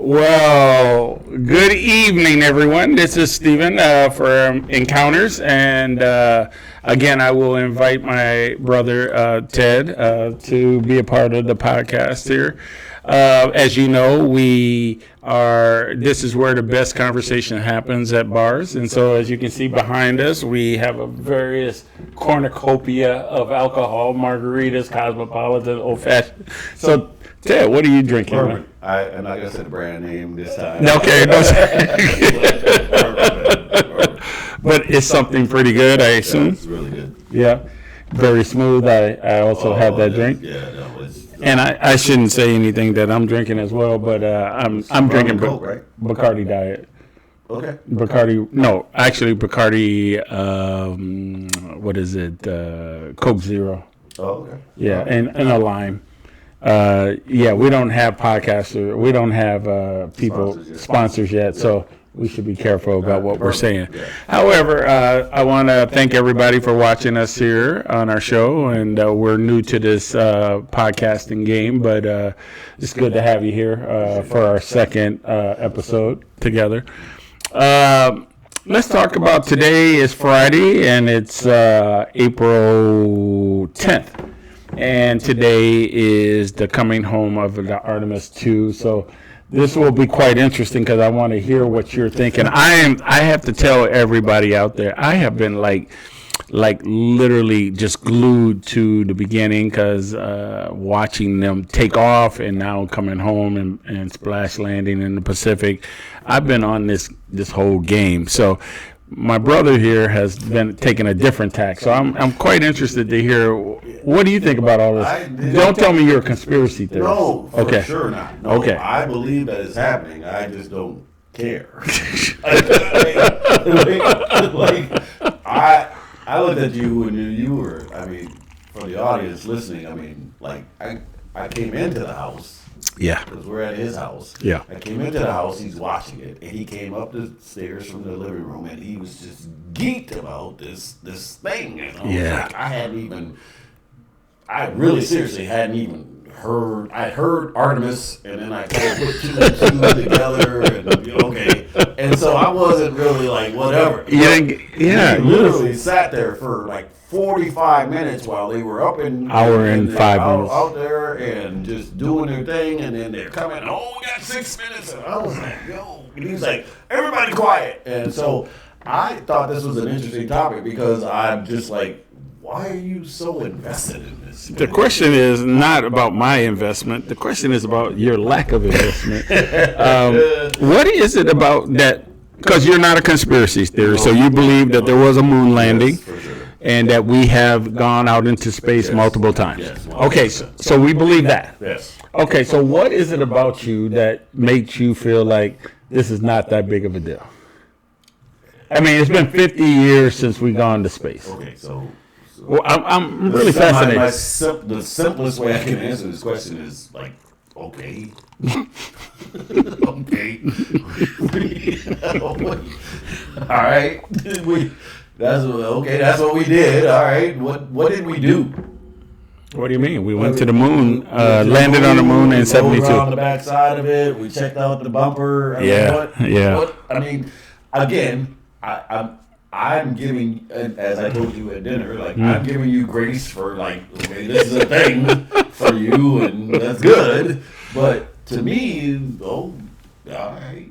Well, good evening, everyone. This is Stephen from Encounters, and again, I will invite my brother Ted to be a part of the podcast here. As you know, this is where the best conversation happens at bars, and so as you can see behind us, we have a various cornucopia of alcohol, margaritas, cosmopolitan, old-fashioned. So, Ted, what are you drinking? Perfect. I'm not gonna say the brand name this time. Okay, but it's something pretty good, I assume. It's really good. Yeah, very smooth. I also have that drink. Yeah, no, and I shouldn't say anything that I'm drinking as well, but I'm drinking Coke, right? Bacardi Diet. Okay. Bacardi, no, actually Bacardi. What is it? Coke Zero. Oh, okay. Yeah, and a lime. Yeah, we don't have podcasters. We don't have people sponsors yet, so we should be careful about what we're saying. Yeah. However, I want to thank everybody for watching us here on our show, and we're new to this podcasting game, but it's good to have you here for our second episode together. Let's talk about today is Friday, and it's April 10th. And today is the coming home of the Artemis II. So this will be quite interesting because I want to hear what you're thinking. I have to tell everybody out there, I have been like literally just glued to the beginning because watching them take off and now coming home and splash landing in the Pacific. I've been on this whole game. So my brother here has been taking a different tack, so I'm quite interested to hear. What do you think about all this? Don't tell me you're a conspiracy theorist. No, for sure not. No, okay. I believe that it's happening. I just don't care. I looked at you when you were. I mean, for the audience listening, I mean, like I came into the house. Yeah. Because we're at his house. Yeah. I came into the house, he's watching it, and he came up the stairs from the living room, and he was just geeked about this thing. You know? Yeah. Like I really seriously hadn't even heard. I heard Artemis, and then I kind of put two and two together, and okay. And so I wasn't really like whatever. Yeah. He literally sat there for like 45 minutes while they were up in hour and 5 minutes out there and just doing their thing, and then they're coming. Oh, we got 6 minutes, and I was like, yo. And he was like, everybody quiet. And so I thought this was an interesting topic because I'm just like, why are you so invested in this? The question is not about my investment. The question is about your lack of investment. What is it about that? Because you're not a conspiracy theorist, so you believe that there was a moon landing. Yes, for sure. And that we have gone out into space multiple times. Yes, okay, so we believe that. Yes. Okay, so what is it about you that makes you feel like this is not that big of a deal? I mean, it's been 50 years since we've gone to space. Okay, so well, I'm really fascinated. The simplest way I can answer this question is like, okay. Okay. All right. That's what we did. All right. What did we do? What do you mean? We went to the moon, landed on the moon in 72. On the back side of it, we checked out the bumper. I mean, again, I'm giving, as I told you at dinner, like I'm giving you grace for like, okay, this is a thing for you, and that's good. But to me, all right.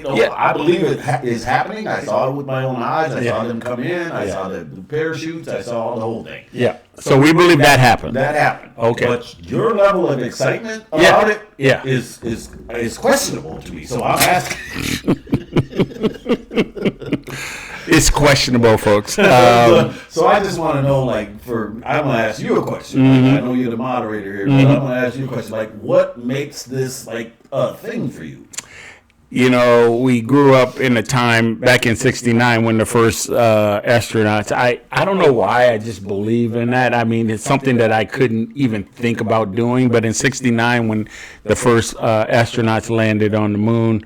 I believe it is happening. I saw it with my own eyes. I saw them come in. I saw the parachutes. I saw the whole thing. Yeah. So we believe that happened. That happened. Okay. But your level of excitement about it is questionable to me. So I'm asking. It's questionable, folks. So I just want to know, like, I'm going to ask you a question. I know you're the moderator here, but I'm going to ask you a question. Like, what makes this, like, a thing for you? You know, we grew up in a time back in '69 when the first astronauts. I don't know why. I just believe in that. I mean, it's something that I couldn't even think about doing. But in '69, when the first astronauts landed on the moon,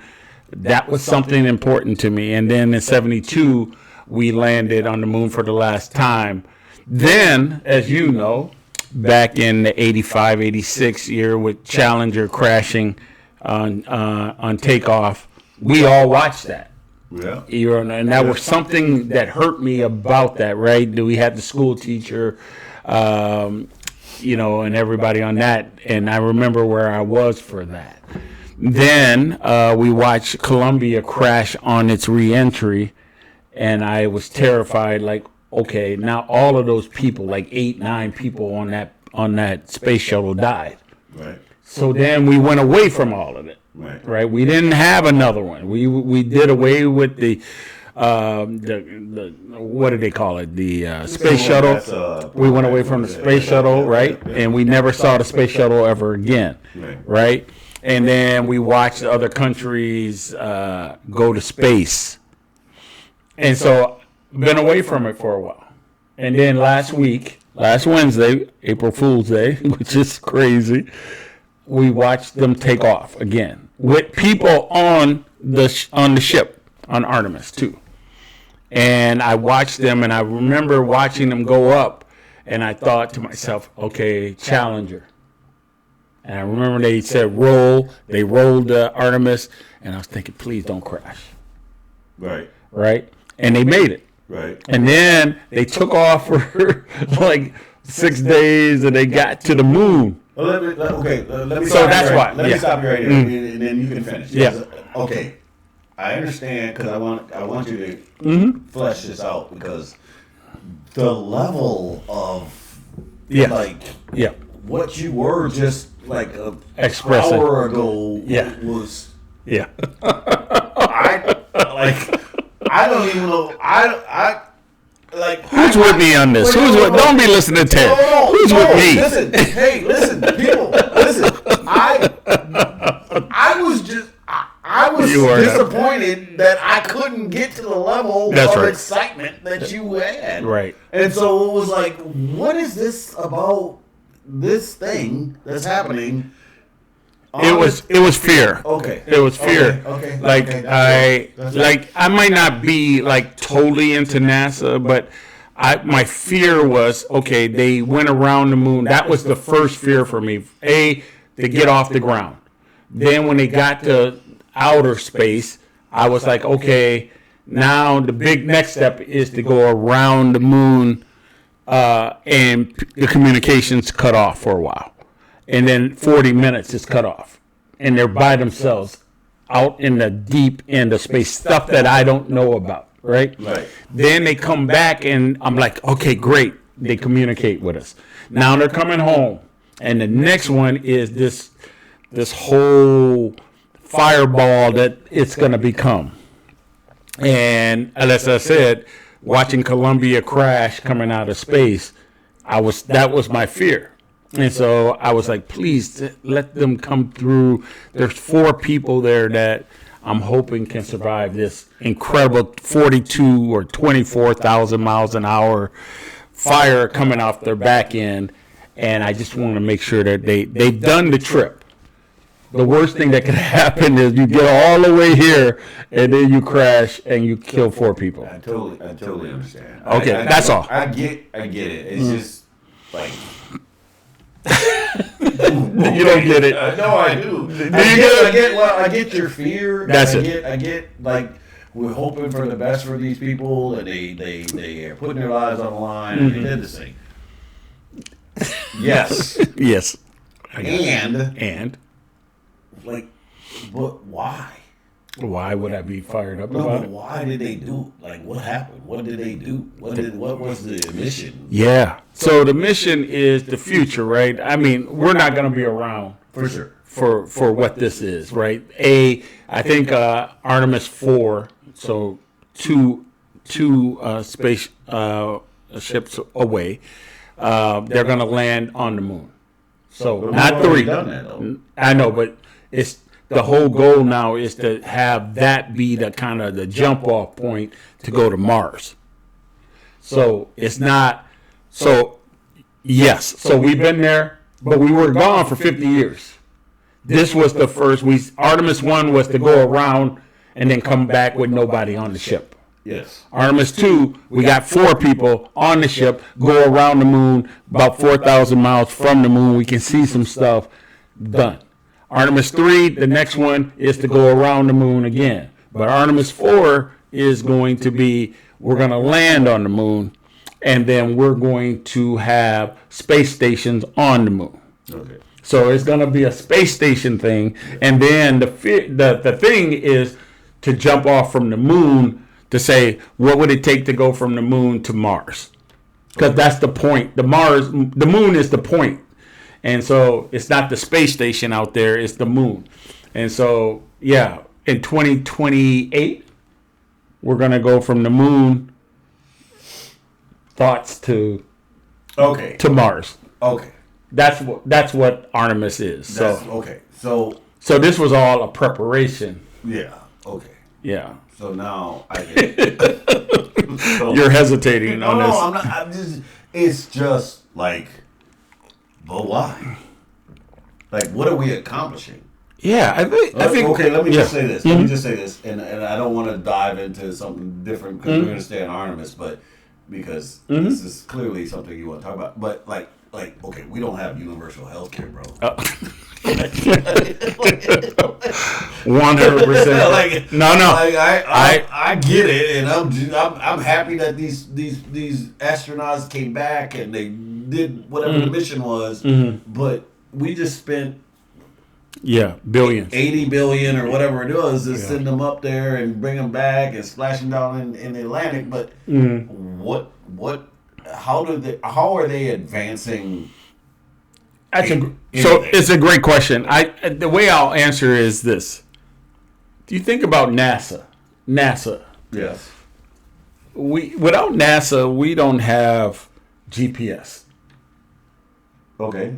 that was something important to me. And then in '72, we landed on the moon for the last time. Then, as you know, back in the '85, '86 year with Challenger crashing on takeoff. We all watched that. Yeah. And that was something that hurt me about that, right? We had the school teacher, and everybody on that. And I remember where I was for that. Then we watched Columbia crash on its reentry, and I was terrified. Like, okay, now all of those people, like 8, 9 people on that space shuttle died. Right. So then we went away from all of it. Right. We didn't have another one. We did away with the what do they call it? The space shuttle. We went away from the space shuttle, right? And we never saw the space shuttle ever again. Right. And then we watched other countries go to space. And so been away from it for a while. And then last Wednesday, April Fool's Day, which is crazy, we watched them take off again with people on the ship on Artemis too. And I watched them, and I remember watching them go up, and I thought to myself, okay, Challenger. And I remember they said roll. They rolled the Artemis, and I was thinking, please don't crash. Right. And they made it. Right. And then they took off for like 6 days, and they got to the moon. Let me so that's why. Let me stop you right here, and then you can finish. Yeah. Okay. I understand, because I want you to flesh this out, because the level of what you were just like an hour ago was I don't even know. I who's with me on this? Don't be listening to Ted. Who's with me? Listen, people, listen. I was disappointed that I couldn't get to the level of excitement that you had. Right. And so it was like, what is this about this thing that's happening? It was fear. Okay. It was fear. Okay. I might not be like totally into NASA, but my fear was, okay, they went around the moon. That was the first fear for me. To get off the ground. Then when they got to outer space, I was like, okay, now the big next step is to go around the moon, and the communications cut off for a while. And then 40 minutes is cut off. And they're by themselves out in the deep end of space, stuff that I don't know about, right? Then they come back, and I'm like, okay, great. They communicate with us. Now they're coming home. And the next one is this whole fireball that it's going to become. And as I said, watching Columbia crash coming out of space, that was my fear. And so I was like, please let them come through. There's 4 people there that I'm hoping can survive this incredible 42 or 24,000 miles an hour fire coming off their back end. And I just want to make sure that they've done the trip. The worst thing that could happen is you get all the way here, and then you crash and you kill 4 people. I totally understand. Okay, that's all. I get it. It's just like you don't get it. No, I do. I get your fear. That's I get like, we're hoping for the best for these people, and they are putting their lives on the line, and they did this thing. Yes. Yes. And like, but why? Why would I be fired up about it? Why did they do? Like, what happened? What did they do? What was the mission? Yeah. So the mission is the future, right? I mean, we're not going to be around for sure for what this is, right? I think Artemis 4. So two space ships away. They're going to land on the moon. So not 3. Done that, though. I know, but it's the whole goal now is to have that be the kind of the jump off point to go to Mars. So it's not. So yes. So we've been there, but we were gone for 50 years. This was the first. Artemis 1 was to go around and then come back with nobody on the ship. Yes. Artemis 2, we got 4 people on the ship, go around the moon, about 4,000 miles from the moon. We can see some stuff. Done. Artemis 3, the next one is to go around the moon again. But Artemis 4 is going to be, we're going to land on the moon, and then we're going to have space stations on the moon. Okay. So it's going to be a space station thing, and then the thing is to jump off from the moon to say, what would it take to go from the moon to Mars? Because that's the point. The moon is the point. And so it's not the space station out there, it's the moon. And so, yeah, in 2028, we're going to go from the moon thoughts to Mars. Okay. That's what Artemis is. So this was all a preparation. Yeah. Okay. Yeah. So now I get it. You're hesitating on this. No, I'm not. I'm just. It's just like, but why? Like, what are we accomplishing? Yeah, I think. Okay, let me just say this. Let me just say this, and I don't want to dive into something different because we're going to stay on Artemis, but because this is clearly something you want to talk about. But like, okay, we don't have universal health care, bro. 100%. Like, no. Like, I get it, and I'm happy that these astronauts came back and they did whatever the mission was. But we just spent billions, 80 billion or whatever it was, to send them up there and bring them back and splash them down in the Atlantic. But what? How are they advancing? So it's a great question. The way I'll answer is this: do you think about NASA? Yes. Without NASA, we don't have GPS. Okay.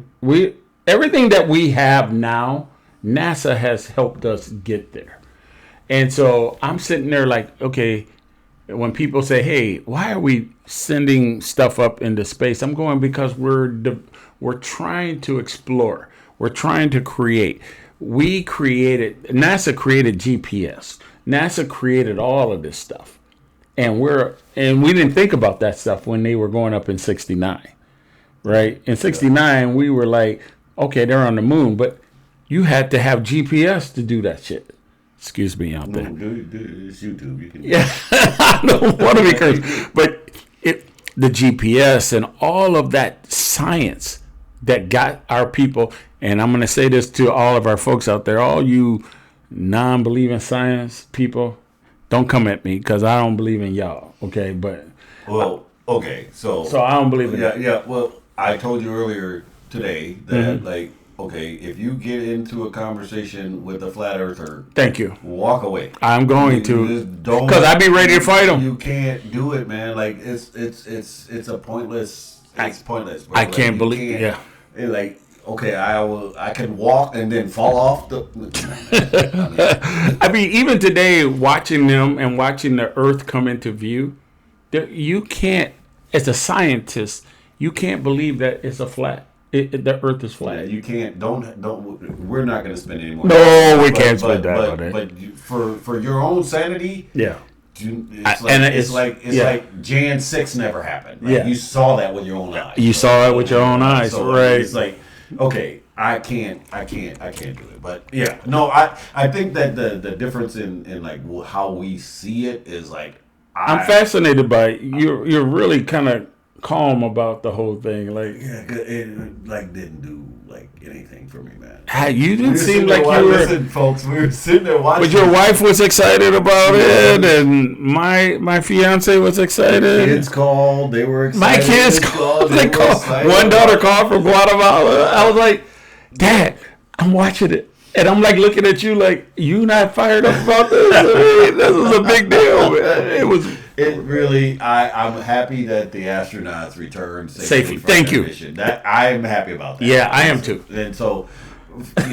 Everything that we have now, NASA has helped us get there. And so I'm sitting there like, okay, when people say, hey, why are we sending stuff up into space? I'm going because we're trying to explore. We're trying to create. NASA created GPS. NASA created all of this stuff. And we didn't think about that stuff when they were going up in 69. Right? In 69, we were like, okay, they're on the moon, but you had to have GPS to do that shit. Excuse me out there. It's YouTube. You can. Yeah, I don't want to be crazy, but the GPS and all of that science that got our people, and I'm going to say this to all of our folks out there, all you non-believing science people, don't come at me because I don't believe in y'all. Okay, but okay, so I don't believe in that. Yeah. Well, I told you earlier today that okay, if you get into a conversation with a flat earther, thank you. Walk away. I'm going to, because I'd be ready to fight them. You can't do it, man. Like it's a pointless. It's pointless. Bro. I can't believe. Yeah. Like, okay, I can walk and then fall off the. I mean, even today, watching them and watching the Earth come into view, you can't, as a scientist, you can't believe that it's a flat. The Earth is flat. Yeah, you can't. Don't. We're not going to spend any more. No, we can't spend that on it. But for your own sanity, yeah. It's like Jan 6 never happened. Like, you saw that with your own eyes. You saw it with your own eyes, so right? It's like, okay, I can't do it. But yeah, no, I think that the difference in like how we see it is like I'm fascinated by it. You're really kind of calm about the whole thing, like it like didn't do like anything for me, man. You didn't seem like you were. Listen, folks, we were sitting there watching. But your wife was excited about it, and my fiance was excited. The kids called. They were excited. My kids called. They called. One daughter called from Guatemala. I was like, Dad, I'm watching it. And I'm like looking at you like, you not fired up about this? I mean, this is a big deal, man. It really, I'm happy that the astronauts returned safely. Thank you. Mission. That I'm happy about that. Yeah, I am too. And so, but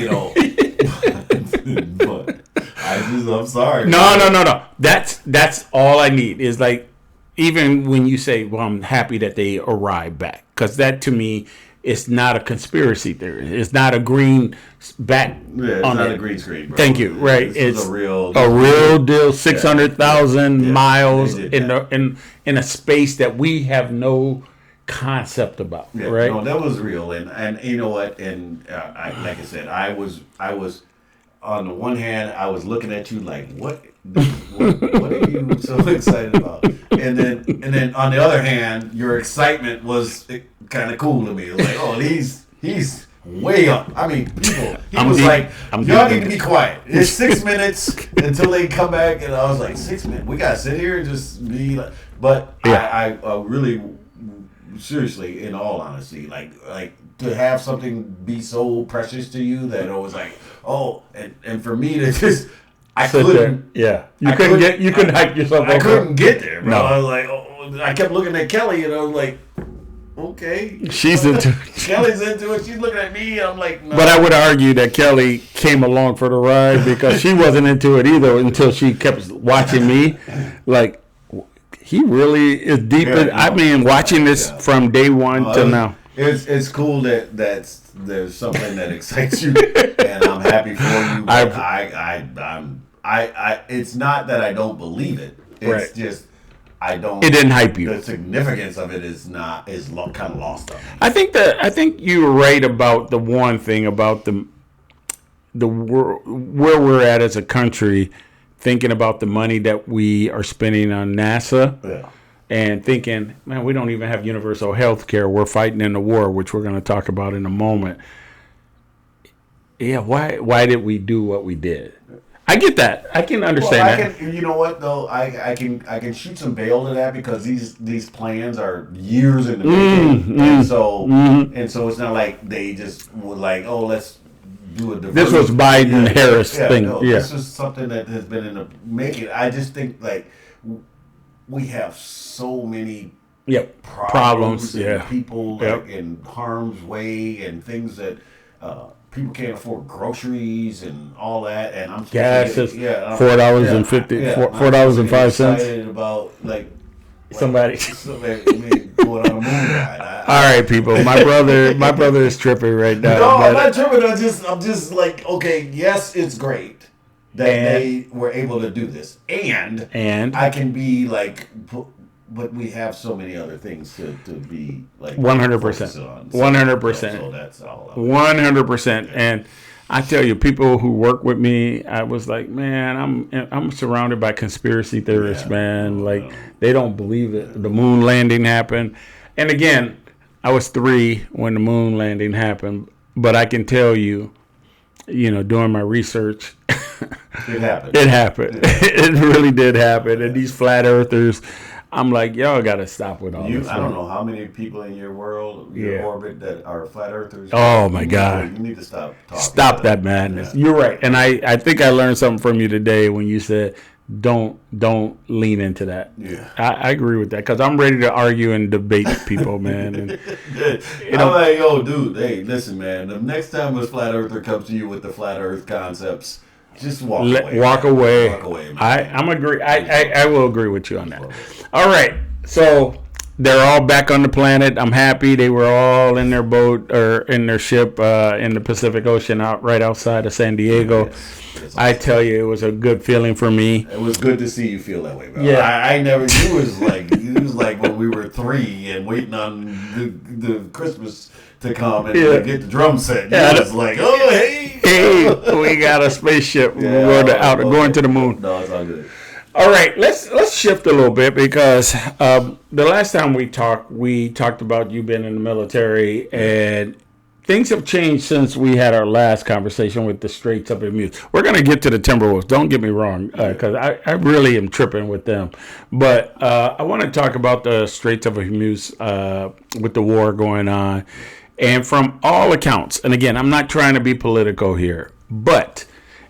I'm sorry. No. That's all I need is like, even when you say, well, I'm happy that they arrived back, because that to me, it's not a conspiracy theory. It's not a green back. Yeah, it's not a green screen, bro. Thank you. Right, it's a real deal. 600,000 miles in a space that we have no concept about, Yeah, right? no, that was real, and you know what? And like I said, I was on the one hand, I was looking at you like, what are you so excited about? And then on the other hand, your excitement was kind of cool to me. It was like, oh, he's way up. I mean, he was like, y'all need to be quiet. It's 6 minutes until they come back, and I was like, 6 minutes? We gotta sit here and just be like. But I really, seriously, in all honesty, like to have something be so precious to you that it was like, oh, and for me to just, I couldn't. Yeah, you couldn't hype yourself up. I couldn't get there, bro. No. I was like, oh, I kept looking at Kelly, and I was like, okay, she's into Kelly's into it. She's looking at me, and I'm like, no. But I would argue that Kelly came along for the ride because she wasn't into it either until she kept watching me. Like, he really is deep. I mean, watching this from day one till now. It's cool that there's something that excites you, and I'm happy for you. But I it's not that I don't believe it. It's just I don't. It didn't hype you. The significance of it is kind of lost on me. I think you were right about the one thing about the where we're at as a country, thinking about the money that we are spending on NASA. Yeah. And thinking, man, we don't even have universal health care. We're fighting in the war, which we're going to talk about in a moment. Yeah, why did we do what we did? I get that. I can understand that. You know what though? I can shoot some bail to that because these plans are years in the making, and so it's not like they just were like, oh, let's do a diversion. This was Biden-Harris thing. No, this is something that has been in the making. I just think like we have so many problems and people like in harm's way and things that people can't afford groceries and all that, and I'm gas is $4.05. Excited about like somebody going on a moon ride. All right, people. My brother is tripping right now. No, I'm not tripping. I'm just like, okay, yes, it's great that they were able to do this, and I can be like, but we have so many other things to be like 100%, 100%. So that's all. 100%. And I tell you, people who work with me, I was like, man, I'm surrounded by conspiracy theorists, man. Like they don't believe it. The moon landing happened, and again, I was 3 when the moon landing happened, but I can tell you, doing my research. It happened. It happened. It really did happen. And these flat earthers, I'm like, y'all got to stop with all this. I don't know how many people in your world, your orbit, that are flat earthers. Oh, my God. You need to stop talking. Stop that madness. Yeah. You're right. And I think I learned something from you today when you said, don't lean into that. Yeah. I agree with that because I'm ready to argue and debate people, man. And, I'm like, yo, dude, hey, listen, man. The next time a flat earther comes to you with the flat earth concepts, just walk away. Walk away. Walk away, man. I'm agree. I will agree with you on that. All right. So they're all back on the planet. I'm happy. They were all in their boat or in their ship in the Pacific Ocean right outside of San Diego. Yes. I tell you, it was a good feeling for me. It was good to see you feel that way, bro. Yeah. I never. It was like when we were 3 and waiting on the Christmas to come and get the drum set. It was like, oh, hey, we got a spaceship. We're going to the moon. No, it's all good. All right, let's shift a little bit because the last time we talked about you being in the military, and things have changed since we had our last conversation with the Straits of Hormuz. We're going to get to the Timberwolves. Don't get me wrong, because I really am tripping with them. But I want to talk about the Straits of Hormuz with the war going on. And from all accounts, and again, I'm not trying to be political here, but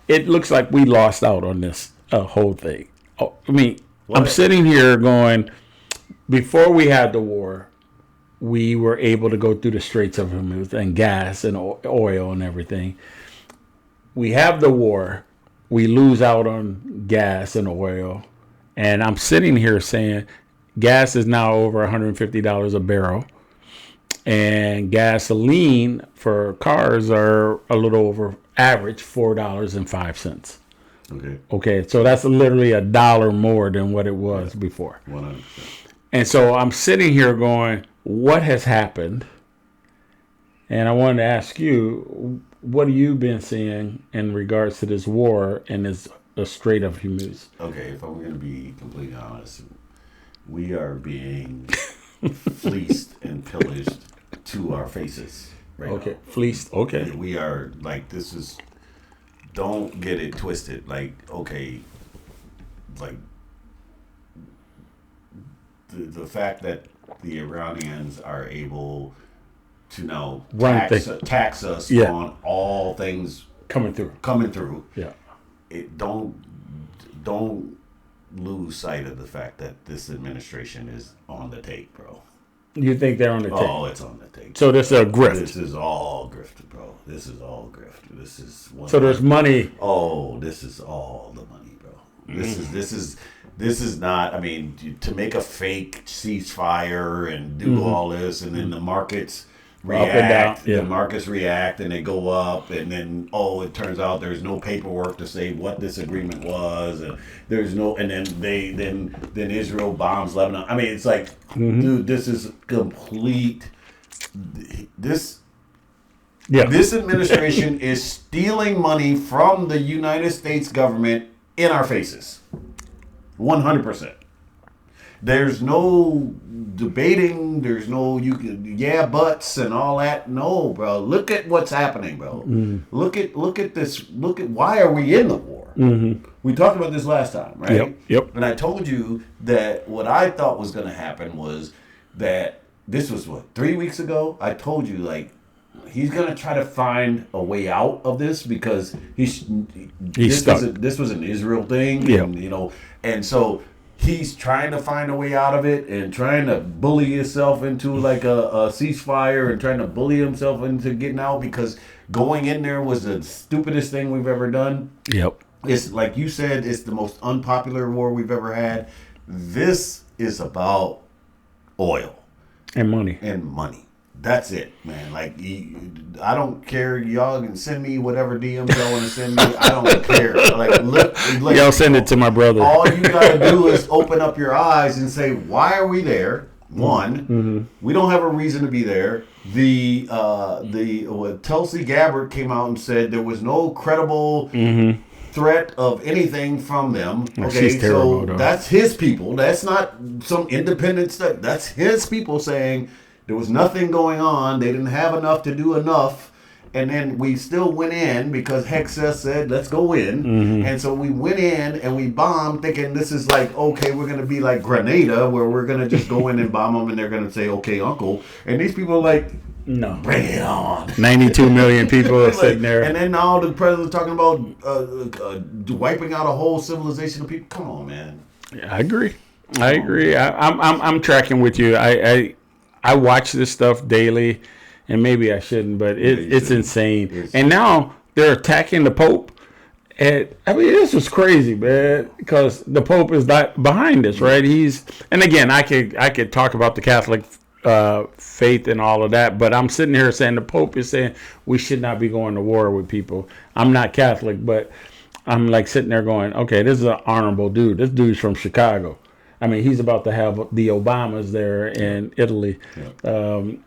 it looks like we lost out on this whole thing. I mean, I'm sitting here going, before we had the war, we were able to go through the Straits of Hormuz and gas and oil and everything. We have the war. We lose out on gas and oil. And I'm sitting here saying gas is now over $150 a barrel. And gasoline for cars are a little over average $4.05. Okay, so that's literally $1 more than what it was before. 100%. And so I'm sitting here going, what has happened? And I wanted to ask you, what have you been seeing in regards to this war and this Strait of Hormuz? Okay, if I'm going to be completely honest, we are being fleeced and pillaged to our faces right Okay, now. fleeced. Okay. We are like, this is, don't get it twisted. Like, okay, like the fact that the Iranians are able to now tax us on all things coming through. Yeah. It don't lose sight of the fact that this administration is on the tape, bro. You think they're on the tape? Oh, it's on the tape. So this is a grift. This is all grift, bro. This is all grift. This is so there's money. Oh, this is all the money, bro. This is not. I mean, to make a fake ceasefire and do all this, and then the markets react. The markets react, and they go up, and then it turns out there's no paperwork to say what this agreement was, and there's no. And then then Israel bombs Lebanon. I mean, it's like, dude, this is complete. This administration is stealing money from the United States government in our faces. 100%. There's no debating. There's no buts and all that. No, bro. Look at what's happening, bro. Look at this. Look at why are we in the war? We talked about this last time, right? Yep. And I told you that what I thought was going to happen was that this was 3 weeks ago. I told you, like, he's going to try to find a way out of this because he's stuck. This was an Israel thing, and so he's trying to find a way out of it and trying to bully himself into like a ceasefire and trying to bully himself into getting out because going in there was the stupidest thing we've ever done. Yep. It's like you said, it's the most unpopular war we've ever had. This is about oil and money. That's it, man. Like, I don't care. Y'all can send me whatever DMs y'all want to send me. I don't care. Like, look, y'all send it to my brother. All you gotta do is open up your eyes and say, why are we there? One, we don't have a reason to be there. Tulsi Gabbard came out and said there was no credible threat of anything from them. Okay, so that's his people. That's not some independent stuff. That's his people saying. There was nothing going on. They didn't have enough to do enough. And then we still went in because Hexas said, let's go in. And so we went in and we bombed thinking this is like, okay, we're going to be like Grenada where we're going to just go in and bomb them and they're going to say, okay, uncle. And these people are like, no, bring it on. 92 million people are sitting there. And then now the president's talking about wiping out a whole civilization of people. Come on, man. Yeah, I agree. I'm tracking with you. I watch this stuff daily, and maybe I shouldn't, but it's insane. And now they're attacking the Pope. And I mean, this is crazy, man, because the Pope is behind this, right? And again, I could talk about the Catholic faith and all of that, but I'm sitting here saying the Pope is saying we should not be going to war with people. I'm not Catholic, but I'm like sitting there going, okay, this is an honorable dude. This dude's from Chicago. I mean, he's about to have the Obamas there in Italy, and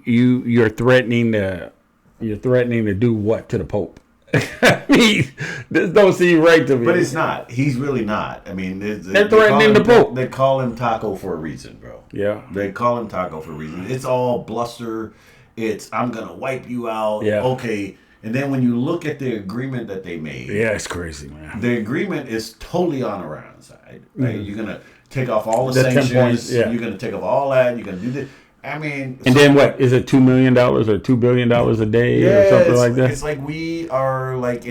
you're threatening to do what to the Pope? I mean, this don't seem right to me. But it's not. He's really not. I mean, they're threatening the Pope. They call him Taco for a reason, bro. Yeah, they call him Taco for a reason. It's all bluster. It's I'm gonna wipe you out. Yeah. Okay. And then when you look at the agreement that they made, it's crazy, man. The agreement is totally on Iran's side. Right? You're gonna take off all the sanctions. 10 points, You're gonna take off all that. You're gonna do this. I mean, and then what is it? $2 million or $2 billion a day or something like that? It's like we are like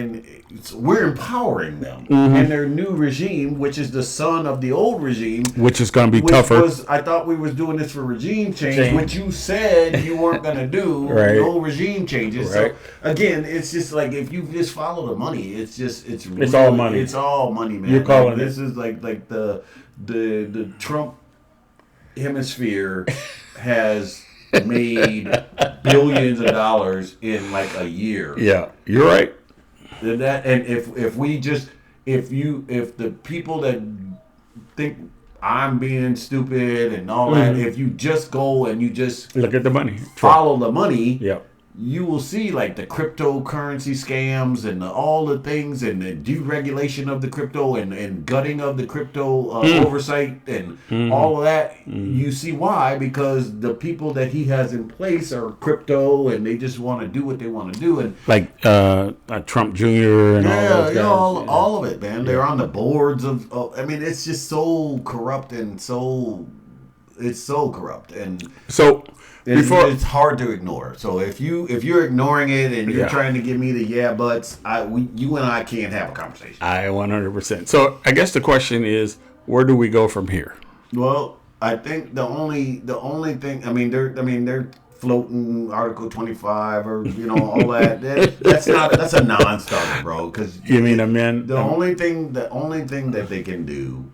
we're empowering them in their new regime, which is the son of the old regime, which is going to be tougher. I thought we was doing this for regime change, which you said you weren't going to do. Right. No regime changes. Right. So again, it's just like if you just follow the money, it's all money. It's all money, man. You're calling this is like the Trump hemisphere has made billions of dollars in like a year. Yeah, you're right. And if the people that think I'm being stupid and all that. If you just go and you just look at the money, follow the money, yep. You will see like the cryptocurrency scams and all the things and the deregulation of the crypto and gutting of the crypto oversight and all of that. You see why? Because the people that he has in place are crypto and they just want to do what they want to do. And like Trump Jr. and all those guys. All of it, man. They're on the boards of. I mean, it's just so corrupt and it's so corrupt and so. It's hard to ignore. So if you're ignoring it and you're trying to give me the buts, you and I can't have a conversation. I 100%. So I guess the question is, where do we go from here? Well, I think the only thing they're floating Article 25 or all that. That's a non-starter, bro. Because you mean amend? The only thing that they can do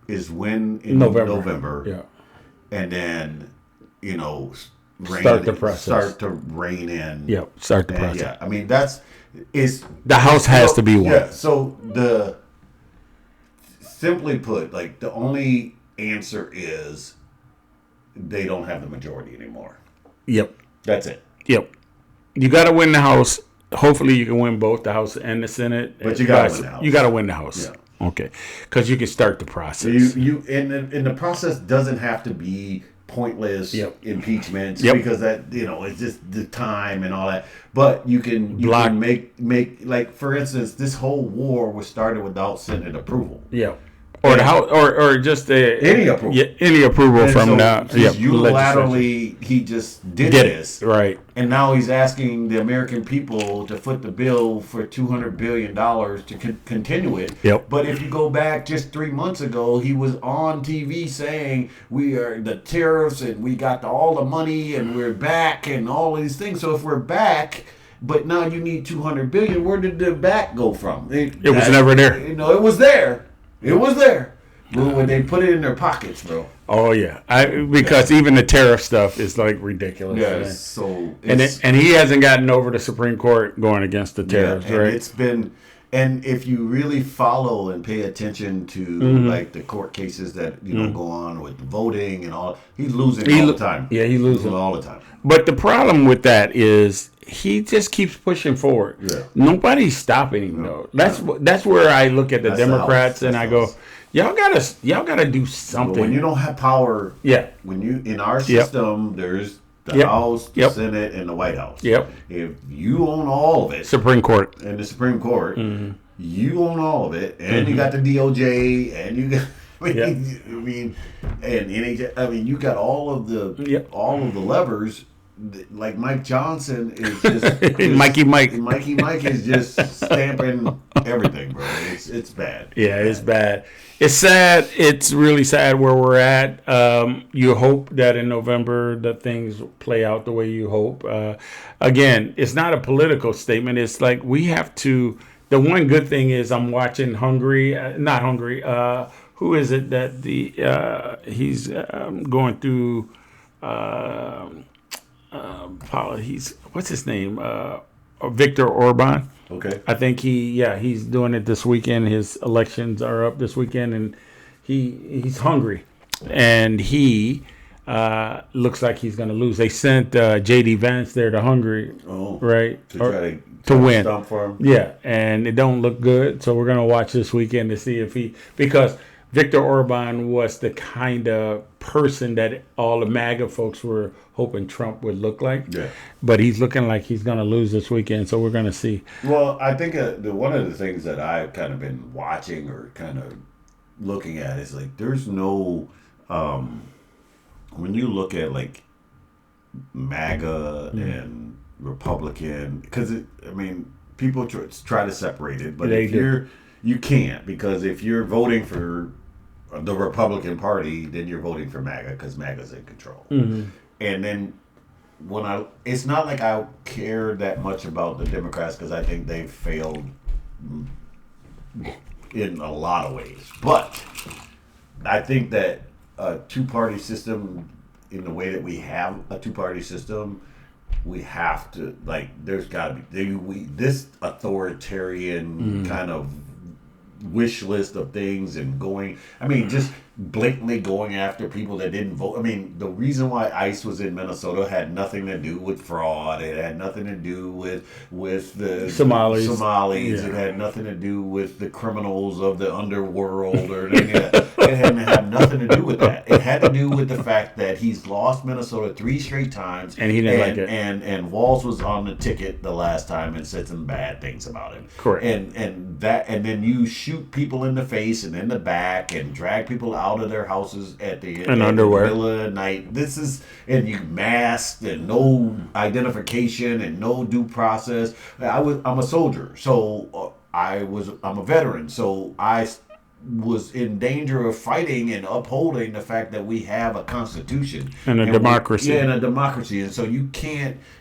is win in November. Yeah, and then. Start the process. Start to rein in. Yep. Start the process. Yeah. I mean, the House has to be one. Yeah. So simply put, like the only answer is they don't have the majority anymore. Yep. That's it. Yep. You got to win the House. Hopefully, you can win both the House and the Senate. But you got to win the House. You got to win the House. Yeah. Okay. Because you can start the process. And the process doesn't have to be pointless impeachments because that it's just the time and all that, but you can make like, for instance, this whole war was started without Senate approval, or the House or just any approval and from so the unilaterally he just did this right, and now he's asking the American people to foot the bill for $200 billion to continue it. But if you go back just 3 months ago, he was on TV saying we are the tariffs and we got all the money and we're back and all these things. So if we're back, but now you need $200 billion, where did the back go from? It was never there. It was there. It was there. But when they put it in their pockets, bro. Oh yeah, because even the tariff stuff is like ridiculous. Yeah, and he hasn't gotten over the Supreme Court going against the tariffs, and right? It's been, and if you really follow and pay attention to like the court cases that go on with the voting and all, he's losing all the time. Yeah, he's losing all the time. But the problem with that is he just keeps pushing forward. Yeah. Nobody's stopping him though. That's where I look at the Democrats and I go, y'all gotta do something. But when you don't have power, when you in our system, there's the House, the Senate, and the White House. Yep. If you own all of it, Supreme Court and the Supreme Court, you own all of it, and you got the DOJ, and you got. And NHS. I mean, you got all of the levers. Like Mike Johnson is just Mikey Mike is just stamping everything, bro. It's bad. Yeah, it's bad. It's sad. It's really sad where we're at. You hope that in November that things play out the way you hope. Again, it's not a political statement. It's like we have to. The one good thing is I'm watching not Hungary. Who is it that he's going through? He's what's his name? Viktor Orban. Okay. I think he's doing it this weekend. His elections are up this weekend, and he's hungry, and he looks like he's going to lose. They sent J.D. Vance there to Hungary, right, to win. Stomp for him. Yeah, and it don't look good. So we're going to watch this weekend to see if because Viktor Orban was the kind of person that all the MAGA folks were hoping Trump would look like. Yeah. But he's looking like he's going to lose this weekend, so we're going to see. Well, I think one of the things that I've kind of been watching or kind of looking at is like there's no when you look at like MAGA and Republican, because people try to separate it, but you can't, because if you're voting for the Republican Party, then you're voting for MAGA because MAGA's in control. Mm-hmm. And then it's not like I care that much about the Democrats because I think they've failed in a lot of ways. But I think that a two-party system, in the way that we have a two-party system, we have to, like, there's got to be this authoritarian kind of wish list of things and going. I mean, just blatantly going after people that didn't vote. I mean, the reason why ICE was in Minnesota had nothing to do with fraud. It had nothing to do with the Somalis. Yeah. It had nothing to do with the criminals of the underworld or anything. It had nothing to do with that. It had to do with the fact that he's lost Minnesota 3 straight times, and he didn't like it. And Walz was on the ticket the last time and said some bad things about him. Correct. And then you shoot people in the face and in the back and drag people out of their houses at the underwear middle of the night. And you masked and no identification and no due process. I'm a soldier, so I'm a veteran, so I was in danger of fighting and upholding the fact that we have a constitution and a democracy. And a democracy. And so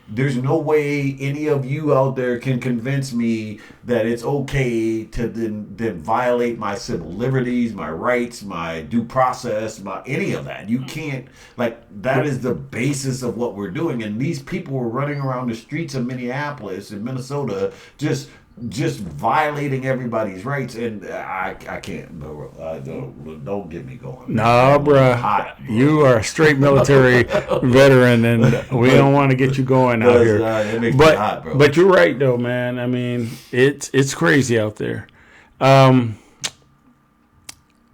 there's no way any of you out there can convince me that it's okay to then violate my civil liberties, my rights, my due process, any of that. You can't, that is the basis of what we're doing. And these people were running around the streets of Minneapolis and Minnesota just violating everybody's rights, and I can't, bro. Don't get me going. Nah, bruh. You are a straight military veteran, and we don't want to get you going out here. It makes me hot, bro. But you're right, though, man. I mean, it's crazy out there.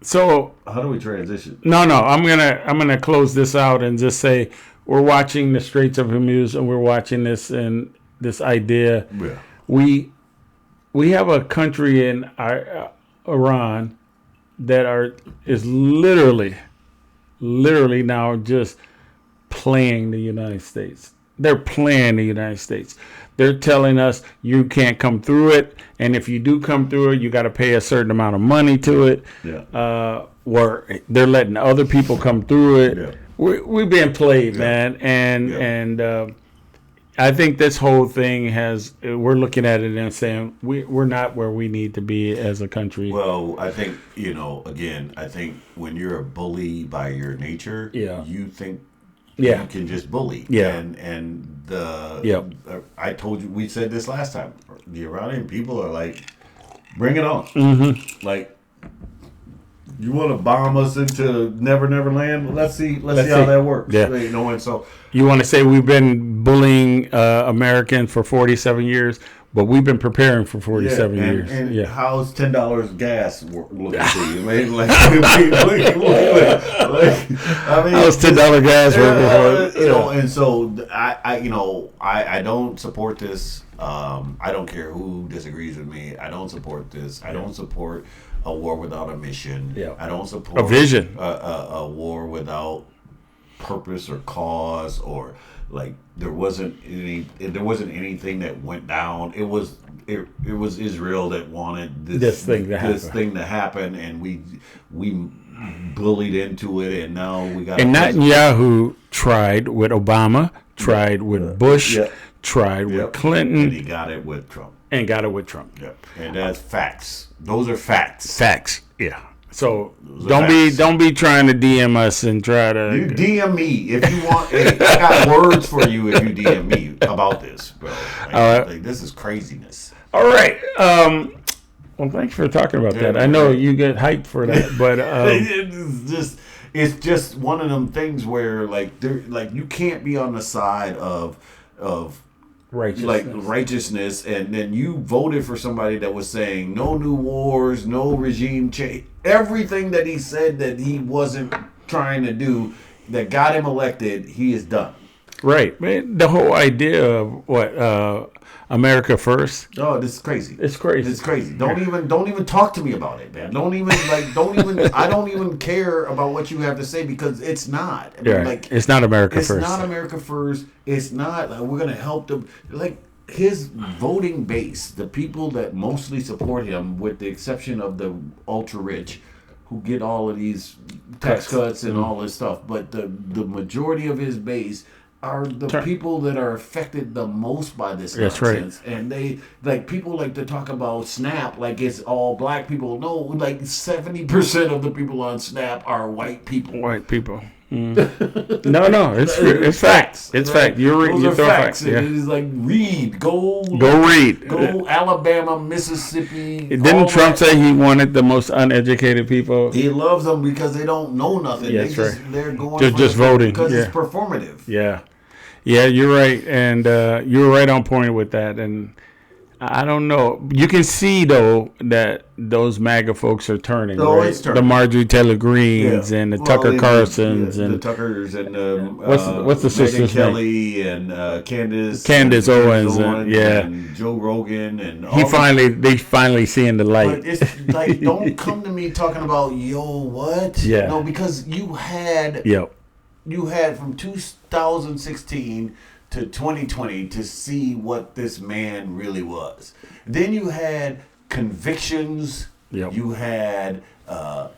So how do we transition? No. I'm gonna close this out and just say we're watching the Straits of Hormuz, and we're watching this and this idea. Yeah. We have a country in Iran that is literally now just playing the United States. They're playing the United States. They're telling us you can't come through it, and if you do come through it, you got to pay a certain amount of money to it. Yeah. Or they're letting other people come through it. Yeah. We're being played, man, and I think this whole thing we're looking at it and saying we're not where we need to be as a country. Well, I think, I think when you're a bully by your nature, you think you can just bully. Yeah. I told you, we said this last time, the Iranian people are like, bring it on. Mm-hmm. Like, you want to bomb us into Never Never Land? Let's see how that works. Yeah. And so you want to say we've been bullying Americans for 47 years, but we've been preparing for 47 years. And how's $10 gas looking to you? How's $10 gas working? And so I don't support this. I don't care who disagrees with me. I don't support this. I don't support a war without a mission. Yeah. I don't support a vision. A war without purpose or cause, or there wasn't anything that went down. It was Israel that wanted this thing to happen, and we bullied into it, and now we got. And Netanyahu tried with Obama, tried with Bush, tried with Clinton, and he got it with Trump. Yeah, and that's facts. Those are facts. Facts. Yeah. So don't be trying to DM us and try to. You DM me if you want. I got words for you if you DM me about this, bro. This is craziness. All right. Well, thanks for talking about that. I know you get hyped for that, but it's just one of them things where you can't be on the side of righteousness, and then you voted for somebody that was saying no new wars, no regime change, everything that he said that he wasn't trying to do that got him elected, he is done. Right, man. The whole idea of America first. Oh, this is crazy. It's crazy. It's crazy. Don't even talk to me about it, man. Don't even I don't even care about what you have to say, because it's not. It's not America first. It's not America first. It's not we're going to help them. His voting base, the people that mostly support him, with the exception of the ultra rich who get all of these tax cuts and all this stuff, but the majority of his base are the people that are affected the most by this nonsense. Right. And they people like to talk about SNAP like it's all black people. No, 70% of the people on SNAP are white people. White people. No, it's facts. It's fact. You're facts. Yeah. It is like read. Go read. Go Alabama, Mississippi. Didn't Trump say he wanted the most uneducated people? He loves them because they don't know nothing. Yeah, They're going just voting because it's performative. Yeah, you're right, and you're right on point with that. And I don't know. You can see though that those MAGA folks are turning. Oh, right? it's turning. The Marjorie Taylor Greens and the Tucker Carlsons and the Tuckers and what's the sister's Megyn Kelly and Candace Owens and Joe Rogan and they finally seeing the light. But it's like don't come to me talking about what? Yeah. No, because you had from 2016 to 2020 to see what this man really was. Then you had convictions. Yep. You had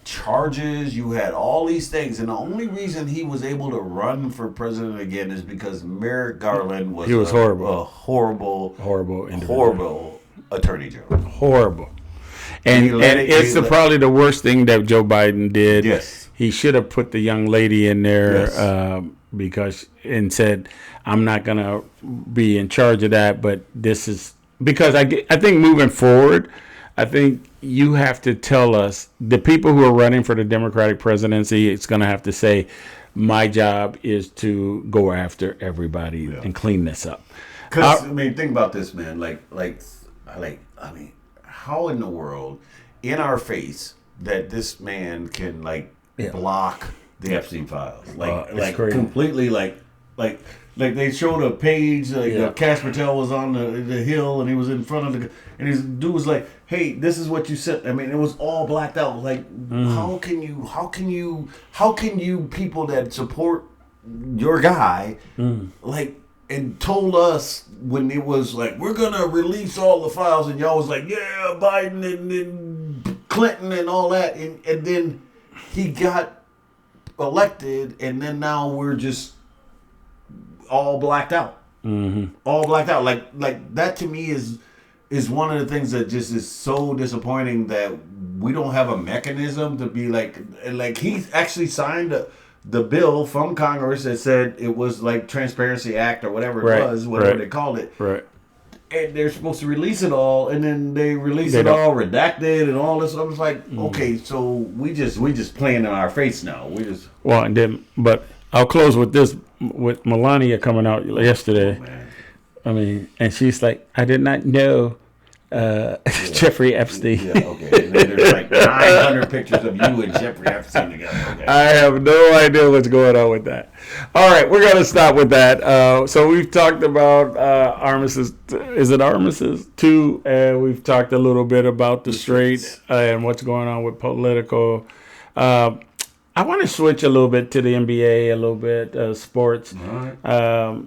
charges. You had all these things, and the only reason he was able to run for president again is because Merrick Garland was horrible. A horrible attorney general. Horrible. And it's probably the worst thing that Joe Biden did. Yes. He should have put the young lady in there and said, I'm not going to be in charge of that, but this is because I think moving forward, I think you have to tell us, the people who are running for the Democratic presidency, it's going to have to say, my job is to go after everybody and clean this up. Because, think about this, man. How in the world, in our face, that this man can, block the Epstein files? Completely, like they showed a page, Cash Patel was on the hill and he was in front of and his dude was like, hey, this is what you said. I mean, it was all blacked out. Like, how can you people that support your guy, and told us when it was like, we're going to release all the files, and y'all was like, yeah, Biden and Clinton and all that. And then he got elected, and then now we're just all blacked out. Mm-hmm. All blacked out. Like that to me is one of the things that just is so disappointing, that we don't have a mechanism to be like he actually signed the bill from Congress that said it was like Transparency Act or whatever it was, whatever they called it. Right. And they're supposed to release it all, and then they release it all redacted and all this. I was like, okay, so we just playing in our face now. But I'll close with this, with Melania coming out yesterday. Oh, and she's like, I did not know Jeffrey Epstein. Yeah, okay. And then there's like 900 pictures of you and Jeffrey Epstein together. Okay. I have no idea what's going on with that. All right, we're going to stop with that. So we've talked about Armistice. Is it Armistice 2? And we've talked a little bit about the Strait and what's going on with political. I want to switch a little bit to the NBA, a little bit sports. All right.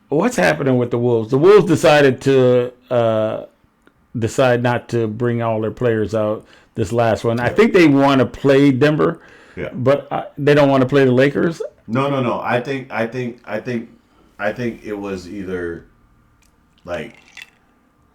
What's happening with the Wolves? The Wolves decided not to bring all their players out this last one. I think they want to play Denver, but they don't want to play the Lakers. No. I think it was either like,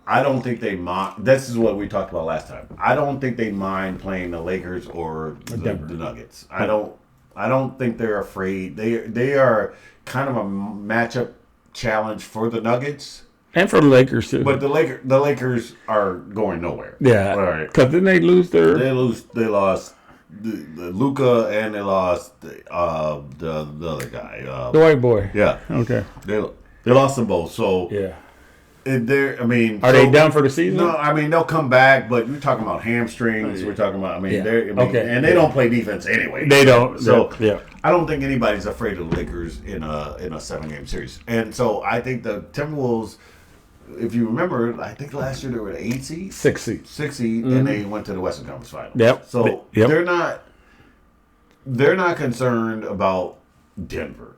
I don't think they mind. This is what we talked about last time. I don't think they mind playing the Lakers or the Nuggets. I don't think they're afraid. They are kind of a matchup challenge for the Nuggets and for the Lakers too. But the Lakers are going nowhere. Yeah, all right. Because then they lose their. They lost the Luka, and they lost the other guy, the white boy. Yeah. Okay. They lost them both. So yeah. Are they done for the season? No, they'll come back, but we're talking about hamstrings. We're talking about, and they don't play defense anyway. They don't. So I don't think anybody's afraid of the Lakers in a 7-game series. And so I think the Timberwolves, if you remember, I think last year they were the 8 seed, 6 seed, and they went to the Western Conference Finals. Yep. So they're not concerned about Denver.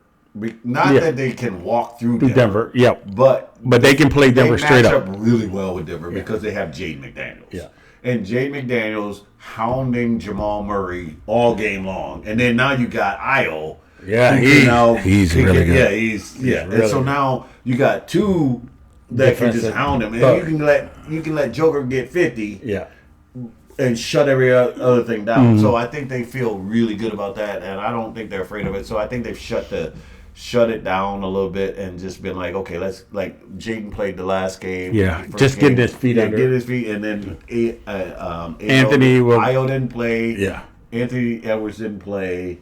Not that they can walk through Denver. But they can play Denver straight up. They match up really well with Denver because they have Jaden McDaniels. Yeah. And Jaden McDaniels hounding Jamal Murray all game long. And then now you got Ayo. Yeah, he's really good. Yeah, he's really and so now you got two that can just hound him. And you can let Joker get 50. Yeah. and shut every other thing down. So I think they feel really good about that, and I don't think they're afraid of it. So I think they've shut it down a little bit and just been like, okay, let's like Jaden played the last game. Yeah, just getting his feet under. Get his feet, and then Anthony Ayo didn't play. Yeah, Anthony Edwards didn't play.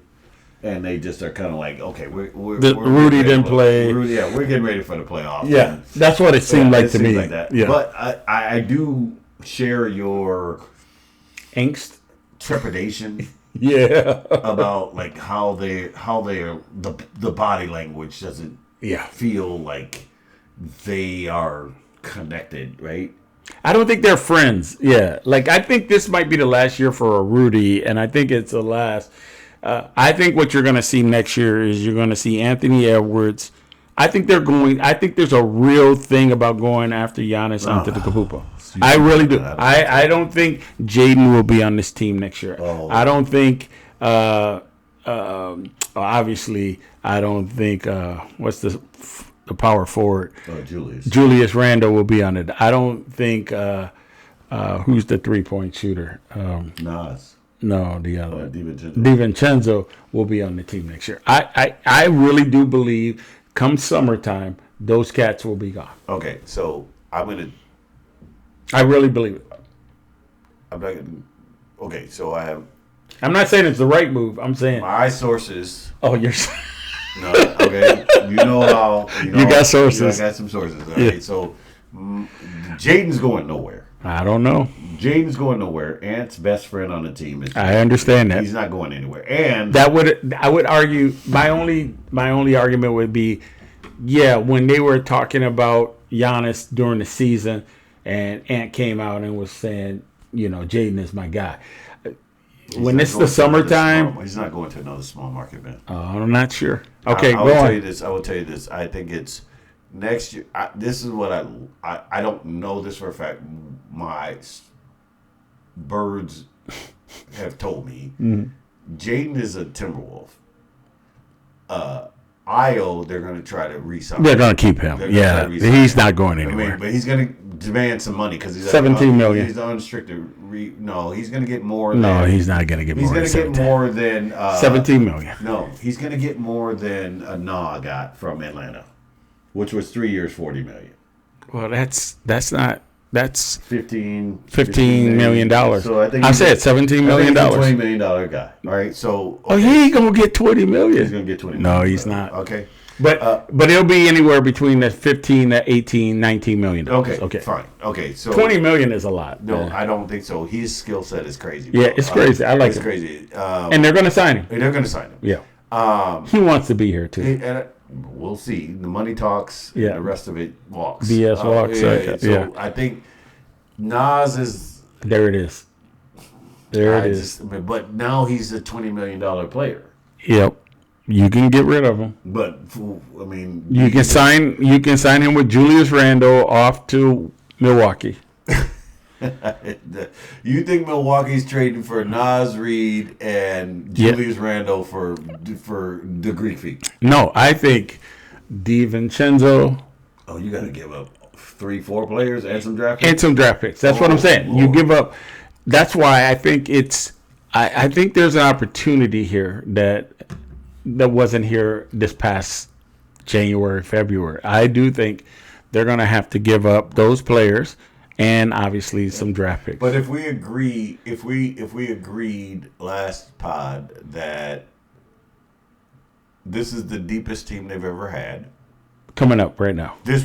And they just are kind of like, okay, we're Rudy didn't play. Rudy, yeah, we're getting ready for the playoffs. Yeah, that's what it seemed like to me. Like that. Yeah. But I do share your angst, trepidation. Yeah, about like how they are the body language doesn't feel like they are connected, right? I don't think they're friends. Yeah, like I think this might be the last year for a Rudy, and I think it's the last. I think what you're going to see next year is you're going to see Anthony Edwards. I think there's a real thing about going after Giannis Antetokounmpo. I really do. I don't think Jaden will be on this team next year. I don't think. Obviously, I don't think. What's the power forward? Julius Randle will be on it. I don't think. Who's the 3-point shooter? Nas. No, the other. DiVincenzo will be on the team next year. I really do believe come summertime, those cats will be gone. Okay, so I really believe it. I'm not gonna. Okay, so I'm not saying it's the right move. I'm saying my sources. Oh, you're. No, okay. You know how. You got sources. I got some sources. All right, so Jaden's going nowhere. I don't know. Jaden's going nowhere. Ant's best friend on the team is. I understand that he's not going anywhere, and I would argue my only argument would be, when they were talking about Giannis during the season, and Ant came out and was saying, Jaden is my guy. When it's the summertime, he's not going to another small market event. I'm not sure. Okay, I will tell you this. I think it's. Next year, this is what I don't know this for a fact. My birds have told me. Jaden is a Timberwolf. Ayo, they're going to try to re-sign. They're going to keep him. Yeah, he's not going anywhere. But he's going to demand some money because he's $17 million. He's unrestricted. No, he's going to get more. No, he's not going to get more. He's going to get more than $17 million. No, he's going to get more than Nah got from Atlanta. Which was 3 years, $40 million. Well, that's $15 million. So I think said $17 million. $20 million guy. All right, so he ain't gonna get $20 million. He's gonna get $20 million. No, he's not. Okay, but it'll be anywhere between the 15 to 18, $19 million. Okay, fine. Okay, so $20 million is a lot. No, I don't think so. His skill set is crazy. Bro. Yeah, it's crazy. I like it. It's crazy. And they're gonna sign him. They're gonna sign him. Yeah. He wants to be here too. We'll see. The money talks. And the rest of it walks. BS walks. So I think Nas is. There it is. But now he's a $20 million player. Yep. You can get rid of him. But I mean, you can sign him with Julius Randle off to Milwaukee. You think Milwaukee's trading for Naz Reid and Julius Randle for the Greek feet? No, I think DiVincenzo. Oh, you got to give up 3-4 players and some draft picks. That's what I'm saying. Lord. You give up. That's why I think it's. I think there's an opportunity here that wasn't here this past January, February. I do think they're going to have to give up those players. And obviously some draft picks. But if we agreed last pod that this is the deepest team they've ever had, coming up right now. This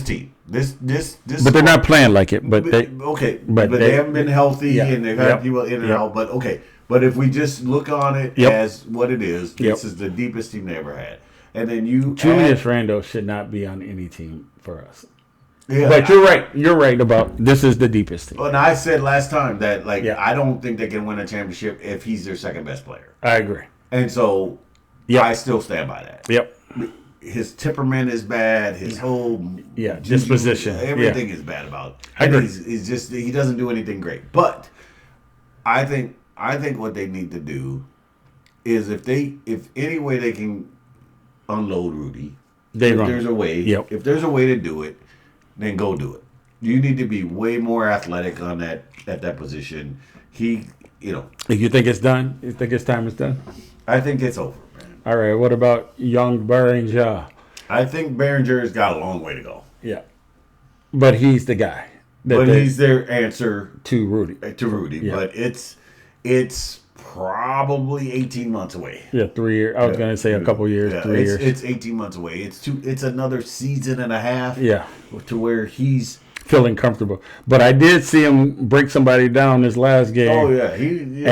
team, this. But they're not playing like it. But they haven't been healthy and they've had people in and out. But okay, but if we just look on it as what it is, this is the deepest team they ever had. And then Julius Randle should not be on any team for us. Yeah, but you're right. You're right about this is the deepest team. And I said last time that I don't think they can win a championship if he's their second best player. I agree. And so I still stand by that. Yep. His temperament is bad. His whole disposition, everything is bad about it. I agree. He's just he doesn't do anything great. But I think what they need to do is if any way they can unload Rudy, there's a way. Yep. If there's a way to do it. Then go do it. You need to be way more athletic on that at that position. You think it's done? You think his time is done? I think it's over, man. All right. What about young Behringer? I think Behringer's got a long way to go. Yeah, but he's the guy. He's their answer to Rudy. Yeah. But it's probably 18 months away. Yeah, 3 years. I was going to say a couple years, 3 years. It's 18 months away. It's another season and a half. Yeah, to where he's feeling comfortable. But I did see him break somebody down this last game. Oh yeah,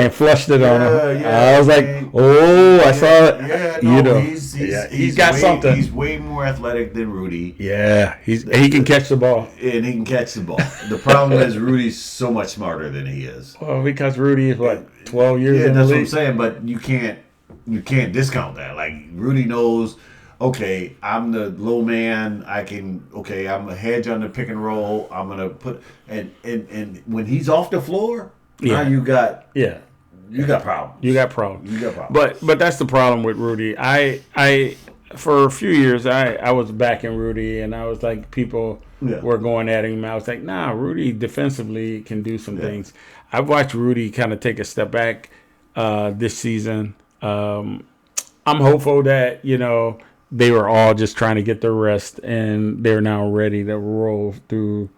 and flushed it on him. Yeah, I was like, I saw it. Yeah, no, he's got something. He's way more athletic than Rudy. Yeah, he can catch the ball. And he can catch the ball. The problem is Rudy's so much smarter than he is. Well, because Rudy is 12 years in the league. That's what I'm saying. But you can't discount that. Like Rudy knows. Okay, I'm the low man. I'm a hedge on the pick and roll. I'm gonna put and when he's off the floor, now you got problems. You got problems. But that's the problem with Rudy. I for a few years I was backing Rudy, and I was like, people were going at him. I was like, nah, Rudy defensively can do some things. I've watched Rudy kind of take a step back this season. I'm hopeful that they were all just trying to get their rest, and they're now ready to roll through.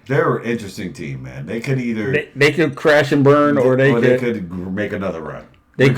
They're an interesting team, man. They could either they could crash and burn, or they could make another run. They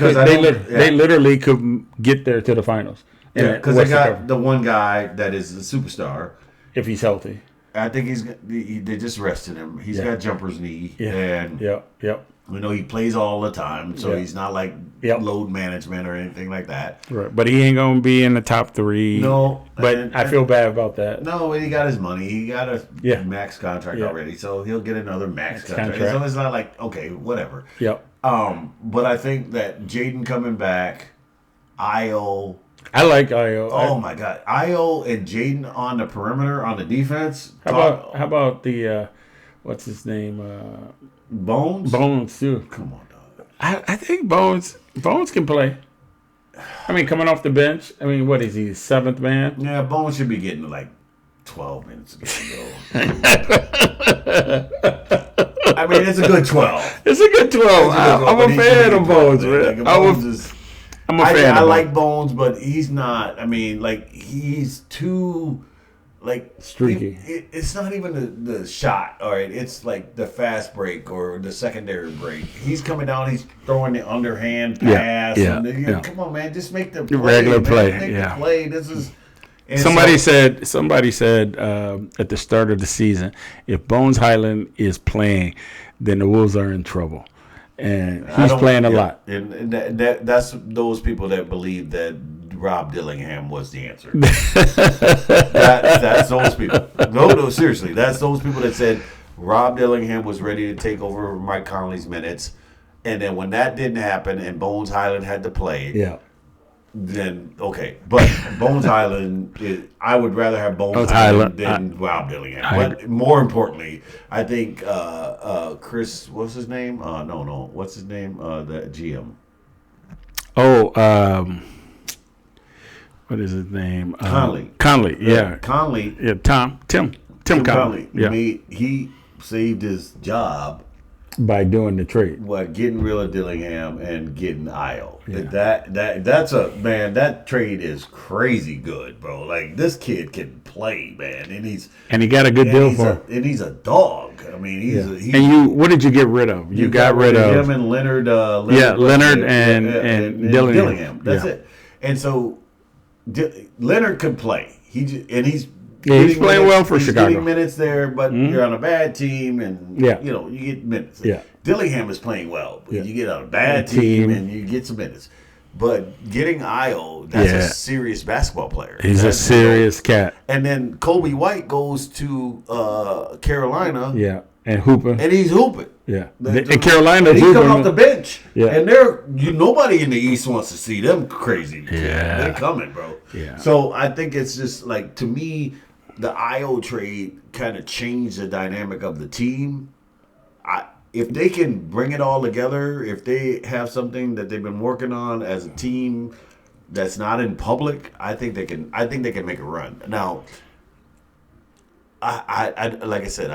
literally could get there to the finals. Yeah, because they got the one guy that is the superstar. If he's healthy, I think they just rested him. He's got jumper's knee, and he plays all the time, so he's not like load management or anything like that. Right, but he ain't gonna be in the top 3. No, but I feel bad about that. No, he got his money. He got a max contract already, so he'll get another max contract. So it's not like whatever. Yep. But I think that Jaden coming back, Ayo. I like Ayo. Oh my God, Ayo and Jaden on the perimeter on the defense. How about the what's his name? Bones? Bones, too. Come on, dog. I think Bones can play. I mean, coming off the bench. I mean, what is he, 7th man? Yeah, Bones should be getting 12 minutes ago. I mean, it's a good 12. It's a good 12. I'm a fan of Bones, man. I'm a fan. I like Bones, but he's not. I mean, he's too... streaky. It's not even the shot, all right. It's like the fast break or the secondary break. He's coming down. He's throwing the underhand pass. Come on, man, just make the regular play. Make the play. This is. Somebody said at the start of the season, if Bones Highland is playing, then the Wolves are in trouble, and he's playing a lot. And that's those people that believe that Rob Dillingham was the answer. That's those people. No, seriously. That's those people that said Rob Dillingham was ready to take over Mike Conley's minutes. And then when that didn't happen and Bones Highland had to play, then okay. But Bones Highland, I would rather have Bones Highland than Rob Dillingham. But more importantly, I think Chris, what's his name? No. What's his name? The GM. What is his name? Conley. Conley, yeah. Conley. Yeah, Tim Conley. Yeah. He saved his job by doing the trade. Getting rid of Dillingham and getting Ayo. Yeah. That trade is crazy good, bro. This kid can play, man, and he got a good deal for him. And he's a dog. I mean, what did you get rid of? You got rid of him and Leonard. Leonard and Dillingham. That's it. And so Leonard could play. He's playing well for Chicago. He's getting minutes there, but you're on a bad team, and you get minutes. Yeah. Dillingham is playing well, but you get on a bad team and you get some minutes. But getting Ayo, that's a serious basketball player. He's a serious cat. And then Kobe White goes to Carolina. Yeah. And hooping. And he's hooping. Yeah. And Carolina he's coming off the bench. Yeah. And nobody in the East wants to see them crazy. Yeah. They're coming, bro. Yeah. So I think it's just to me, the Ayo trade kind of changed the dynamic of the team. If they can bring it all together, if they have something that they've been working on as a team that's not in public, I think they can make a run. Now, I like I said,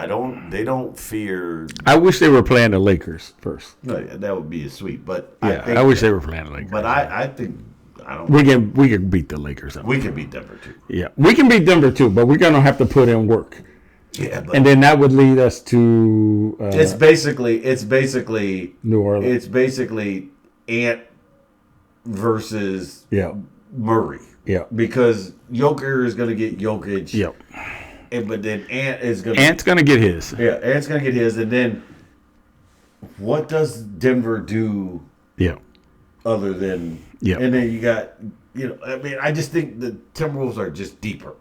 they don't fear. I wish they were playing the Lakers first. No, that would be a sweep, but I wish they were playing the Lakers. But I think I don't. We can beat the Lakers. We can beat Denver too. Yeah, we can beat Denver too, but we're gonna have to put in work. Yeah, and then that would lead us to. It's basically New Orleans. It's basically Ant versus Murray. Yeah, because Joker is gonna get Jokic. Yep. But then Ant's gonna get his. Yeah, Ant's gonna get his, and then what does Denver do? Yeah. Other than and then you got I mean I just think the Timberwolves are just deeper.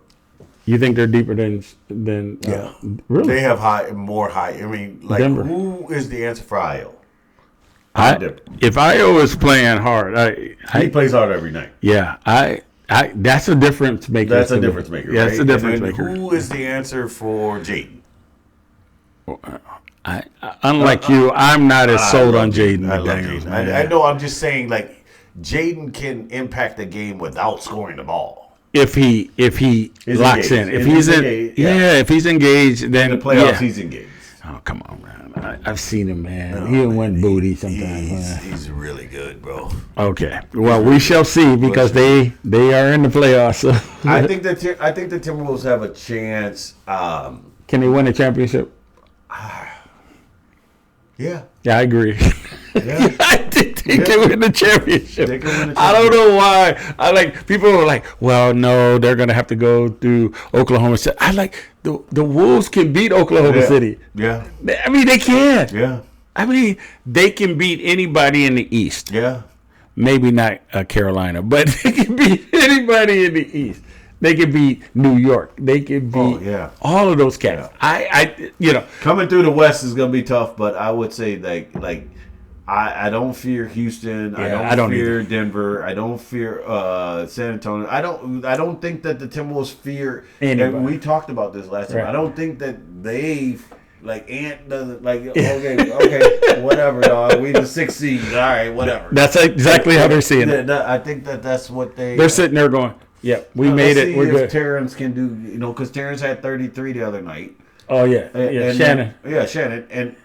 You think they're deeper than really? They have more high. I mean, like Denver. Who is the answer for Io? If Io is playing hard, he plays hard every night. Yeah, that's a difference maker. That's a difference maker. Yeah, right? That's a difference maker. Who is the answer for Jaden? Unlike you, I'm not as sold on Jaden. I love Jaden. I know. I'm just saying, like Jaden can impact the game without scoring the ball. If he locks in, if he's engaged, then in the playoffs he's engaged. Oh come on, man! I've seen him, man. He'll win booty sometimes. He's really good, bro. Okay, well we shall see because they are in the playoffs. So. I think the Timberwolves have a chance. Can they win a championship? Yeah. Yeah, I agree. Yeah. I think they can win the championship. I don't know why. People are like, well, no, they're gonna have to go through Oklahoma City. The Wolves can beat Oklahoma City. Yeah. I mean, they can. Yeah. I mean, they can beat anybody in the East. Yeah. Maybe not Carolina, but they can beat anybody in the East. They can beat New York. They can beat all of those cats. Yeah. Coming through the West is gonna be tough, but I would say I don't fear Houston. I don't fear Denver. I don't fear San Antonio. I don't think that the Timberwolves fear. And we talked about this last time. Right. I don't think that they Ant doesn't okay, whatever, dog. We the 6th seed. All right, whatever. That's exactly how they're seeing it. I think that's what they're sitting there going. Yeah, we made it. We're good. Terrence can do, because Terrence had 33 the other night. Oh yeah, Shannon. Shannon. And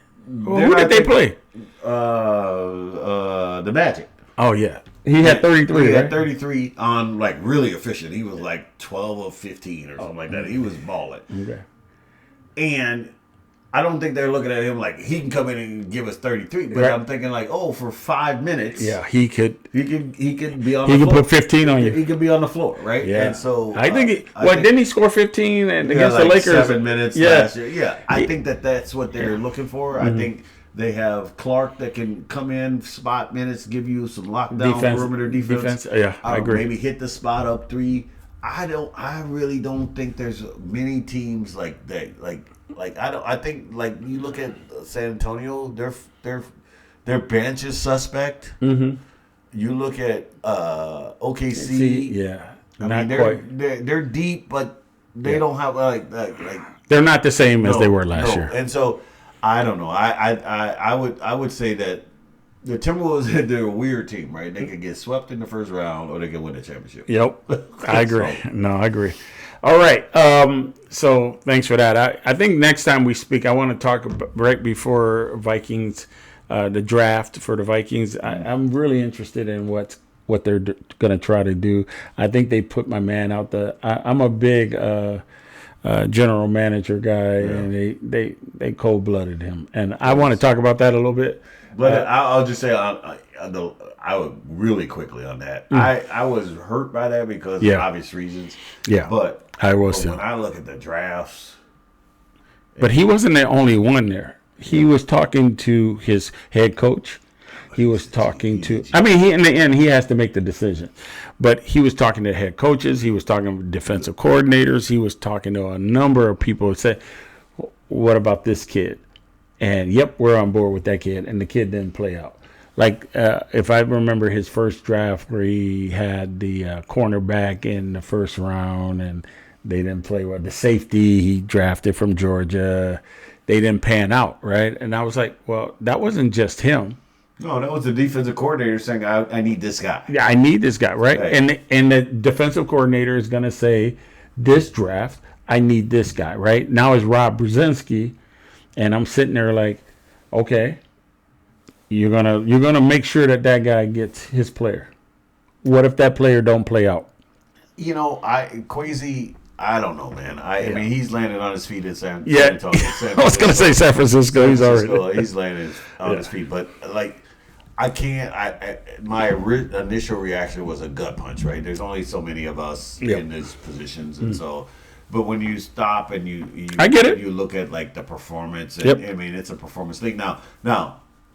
who did they play? The Magic. Oh yeah, he had 33. He had 33 on really efficient. He was 12 of 15 or something like that. He was balling. Okay. And I don't think they're looking at him like he can come in and give us 33, but I'm thinking for 5 minutes, he could be on. He the could floor. put 15 on you. He could be on the floor, right? Yeah. And so I think didn't he score 15 against the Lakers? 7 minutes last year. Yeah, I think that's what they're looking for. Mm-hmm. I think they have Clark that can come in, spot minutes, give you some lockdown perimeter defense. Yeah, I agree. Maybe hit the spot up 3. I really don't think there's many teams like that. I think you look at San Antonio, their bench is suspect. Mm-hmm. You look at OKC. They're deep, but they don't have they're not the same as they were last year. And so I don't know. I would say that the Timberwolves, they're a weird team, right? They could get swept in the first round, or they can win the championship. Yep, I agree. No, I agree. All right. So thanks for that. I think next time we speak, I want to talk right before Vikings, the draft for the Vikings. I'm really interested in what they're going to try to do. I think they put my man out there. I'm a big general manager guy, and they cold-blooded him. And I want to talk about that a little bit. But I'll just say I would really quickly on that. I was hurt by that because of obvious reasons. Yeah, but when I look at the drafts, but he wasn't the only one there. He was talking to his head coach. He was talking to. I mean, in the end, he has to make the decision. But he was talking to head coaches. He was talking to defensive coordinators. He was talking to a number of people who said, "What about this kid?" And yep, we're on board with that kid. And the kid didn't play out. If I remember his first draft where he had the cornerback in the first round and they didn't play well. The safety he drafted from Georgia, they didn't pan out, right? And I was like, well, that wasn't just him. No, that was the defensive coordinator saying, I need this guy. Yeah, I need this guy, right? And the defensive coordinator is going to say, this draft, I need this guy, right? Now it's Rob Brzezinski, and I'm sitting there like, okay, you're gonna make sure that guy gets his player. What if that player don't play out? Kwesi, I don't know, man. I mean, he's landed on his feet in San Antonio. I was gonna say San Francisco. He's landed on his feet, but like, I can't. My initial reaction was a gut punch, right? There's only so many of us in these positions, and so. But when you stop and you I get it. You look at like the performance. And, I mean, it's a performance thing. Now,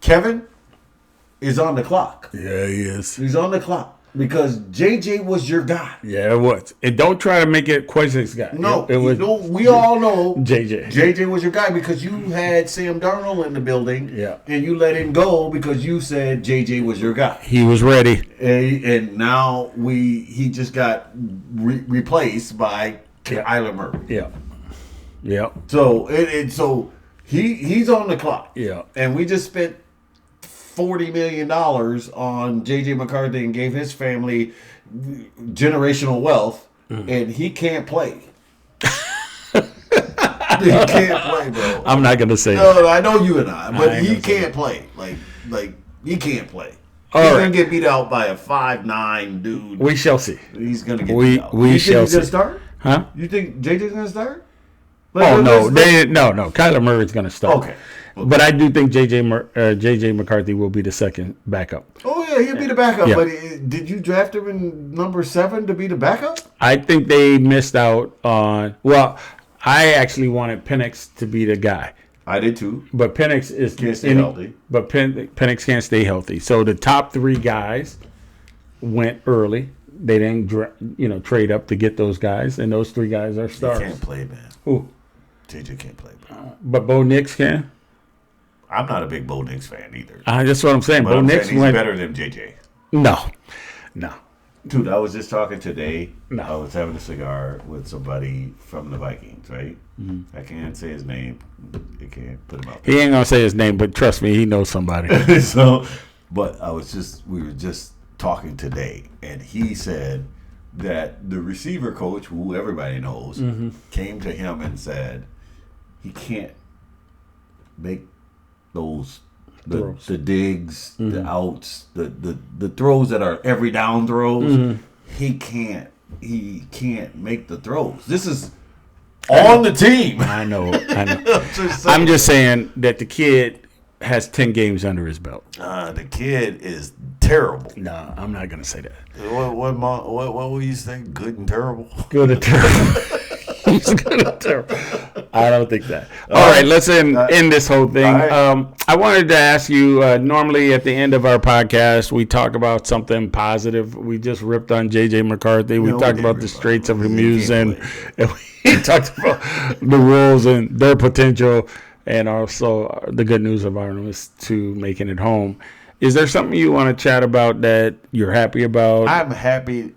Kevin is on the clock. Yeah, he is. He's on the clock because JJ was your guy. Yeah, it was. And don't try to make it Kwesi's guy. No, it was. We all know JJ. JJ was your guy because you had Sam Darnold in the building. Yeah. And you let him go because you said JJ was your guy. He was ready. And now he just got replaced by Kyler Murray. Yeah. Yeah. So so he's on the clock. Yeah. And we just spent $40 million on JJ McCarthy and gave his family generational wealth, and he can't play. He can't play, bro. I'm not gonna say that. No, I know you and I, but he can't play. Like he can't play. He's gonna get beat out by a 5'9" dude. We shall see. He's gonna get beat out. We shall see. He's gonna start? Huh? You think JJ's gonna start? No. Kyler Murray's gonna start. Okay. But I do think JJ McCarthy will be the second backup. Oh yeah, he'll be the backup. Yeah. But did you draft him in number 7 to be the backup? I think they missed out on. Well, I actually wanted Penix to be the guy. I did too. But Penix can't stay healthy. But Penix can't stay healthy. So the top 3 guys went early. They didn't, trade up to get those guys, and those 3 guys are stars. He can't play, man. Who? JJ can't play, bro. But Bo Nix can. I'm not a big Bo Nix fan either. That's what I'm saying. But Bo Nix went better than JJ. No. Dude, I was just talking today. No. I was having a cigar with somebody from the Vikings, right? Mm-hmm. I can't say his name. I can't put him out there. He ain't gonna say his name, but trust me, he knows somebody. But we were just talking today, and he said that the receiver coach, who everybody knows, came to him and said he can't make those the digs, the outs, the throws that are every down throws. He can't make the throws. This is on the team. I know. I'm just saying that the kid has 10 games under his belt. The kid is terrible. No, I'm not gonna say that. What will you say? Good and terrible. Good and terrible. I don't think that. All right, let's end this whole thing. Right. I wanted to ask you, normally at the end of our podcast, we talk about something positive. We just ripped on J.J. McCarthy. We talked about the Straits of Hormuz, and we talked about the Wolves and their potential, and also the good news of Artemis II making it home. Is there something you want to chat about that you're happy about? I'm happy.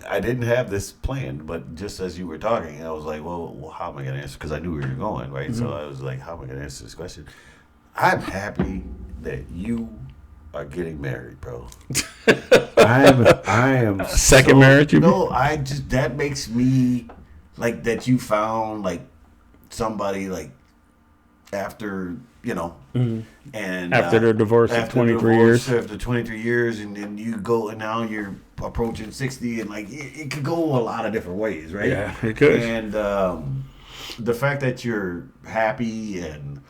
I didn't have this planned, but just as you were talking, I was like, well how am I going to answer? Because I knew where you were going, right? Mm-hmm. So I was like, how am I going to answer this question? I'm happy that you are getting married, bro. I am second marriage, you mean? That makes me, like, that you found, like, somebody, like, after, and after their divorce of 23 years. After 23 years, and then you go, and now you're approaching 60, and like it could go a lot of different ways, right? Yeah, it could. And the fact that you're happy and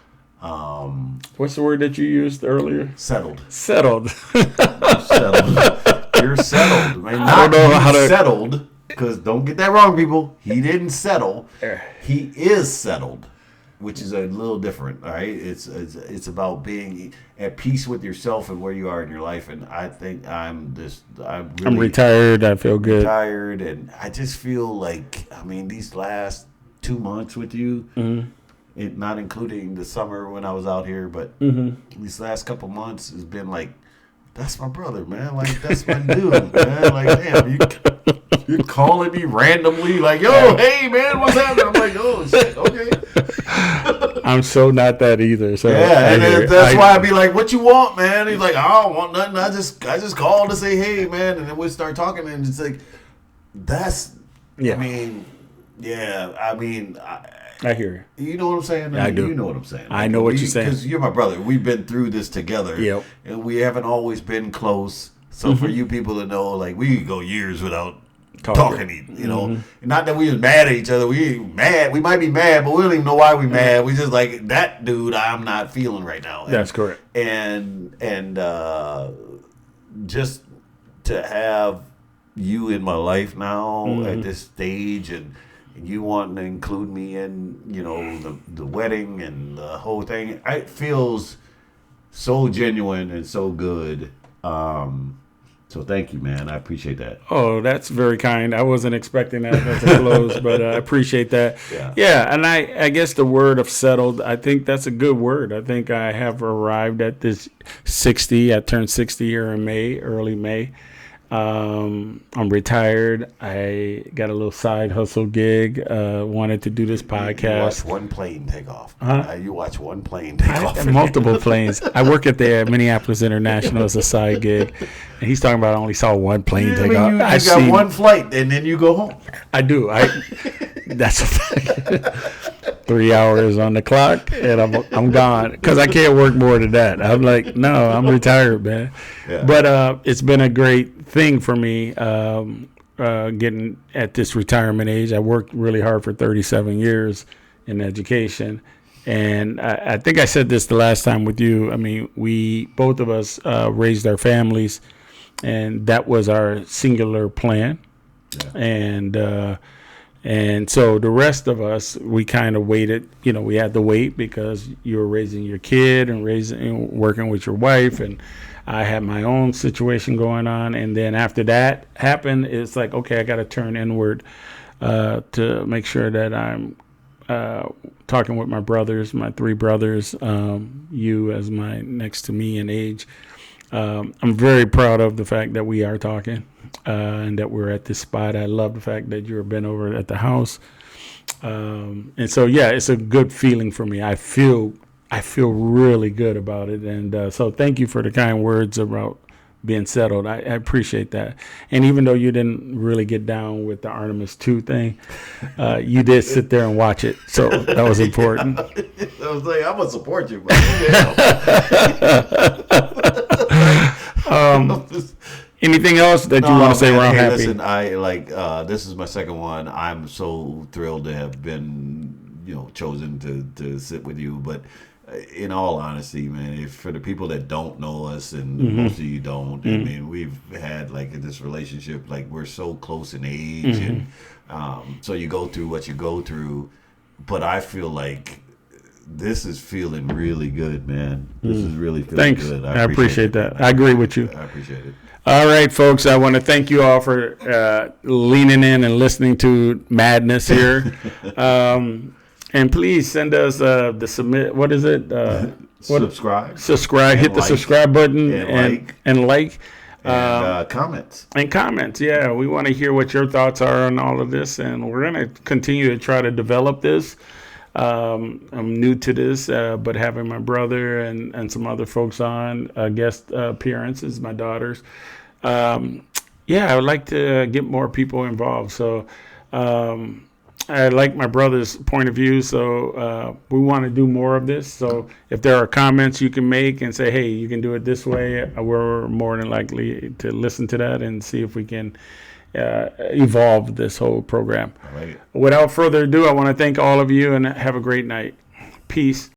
what's the word that you used earlier? Settled. Settled. You're settled. Man. I don't know how to settled, because don't get that wrong, people. He didn't settle. He is settled, which is a little different, all right? It's about being at peace with yourself and where you are in your life. And I think I'm retired. I feel good. Retired, and I just feel like, these last 2 months with you, not including the summer when I was out here, but these last couple months has been like, that's my brother, man. Like, that's my dude, man. Like, damn, you're calling me randomly, like, yo, hey, man, what's happening? I'm like, oh, shit, okay. I'm so not that either. So yeah, and that's why I be like, what you want, man? He's like, I don't want nothing. I just called to say, hey, man, and then we start talking, and it's like, Yeah, I mean, I hear you. You know what I'm saying? I do. You know what I'm saying. I know what you're saying. Because you're my brother. We've been through this together. Yep. And we haven't always been close. So for you people to know, like, we could go years without talking, you know. Not that we was mad at each other. We mad. We might be mad, but we don't even know why we mad. We just like, that dude I'm not feeling right now. And, that's correct. And just to have you in my life now at this stage, and you wanting to include me in, you know, the wedding and the whole thing, it feels so genuine and so good. So thank you, man. I appreciate that. Oh, that's very kind. I wasn't expecting that as a close, but I appreciate that. Yeah, and I guess the word of settled, I think that's a good word. I think I have arrived at this 60. I turned 60 here in May, early May. I'm retired. I got a little side hustle gig. Wanted to do this podcast. You watch one plane take off. You watch one plane take off. Multiple planes. I work at the Minneapolis International as a side gig, and he's talking about I only saw one plane take off. You got one flight, and then you go home. I do. That's a fact. 3 hours on the clock, and I'm gone because I can't work more than that. I'm like, no, I'm retired, man. Yeah. But it's been a great thing for me getting at this retirement age. I worked really hard for 37 years in education, and I think I said this the last time with you. I mean, we both of us raised our families, and that was our singular plan. Yeah. And so the rest of us, we kind of waited. You know, we had to wait because you were raising your kid and working with your wife, and I had my own situation going on. And then after that happened, it's like, okay, I got to turn inward to make sure that I'm talking with my brothers, my 3 brothers, you as my next to me in age. I'm very proud of the fact that we are talking. And that we're at this spot. I love the fact that you've been over at the house. And so, yeah, it's a good feeling for me. I feel really good about it. And so thank you for the kind words about being settled. I appreciate that. And even though you didn't really get down with the Artemis 2 thing, you did sit there and watch it. So that was important. I was like, I'm going to support you. Anything else that you want to say around happy? Listen, this is my second one. I'm so thrilled to have been, chosen to sit with you. But in all honesty, man, for the people that don't know us, and most of you don't, I mean, we've had this relationship, we're so close in age, and so you go through what you go through. But I feel like this is feeling really good, man. This is really feeling good. I appreciate that. I agree with you. I appreciate it. All right, folks, I want to thank you all for leaning in and listening to madness here. And please send us the submit. What is it? Subscribe. Subscribe. Hit the subscribe button and like. And comments. And comments, yeah. We want to hear what your thoughts are on all of this, and we're going to continue to try to develop this. I'm new to this, but having my brother and some other folks on, guest appearances, my daughters. I would like to get more people involved. So I like my brother's point of view, so we want to do more of this. So if there are comments you can make and say, hey, you can do it this way, we're more than likely to listen to that and see if we can evolve this whole program. All right. Without further ado, I want to thank all of you and have a great night. Peace.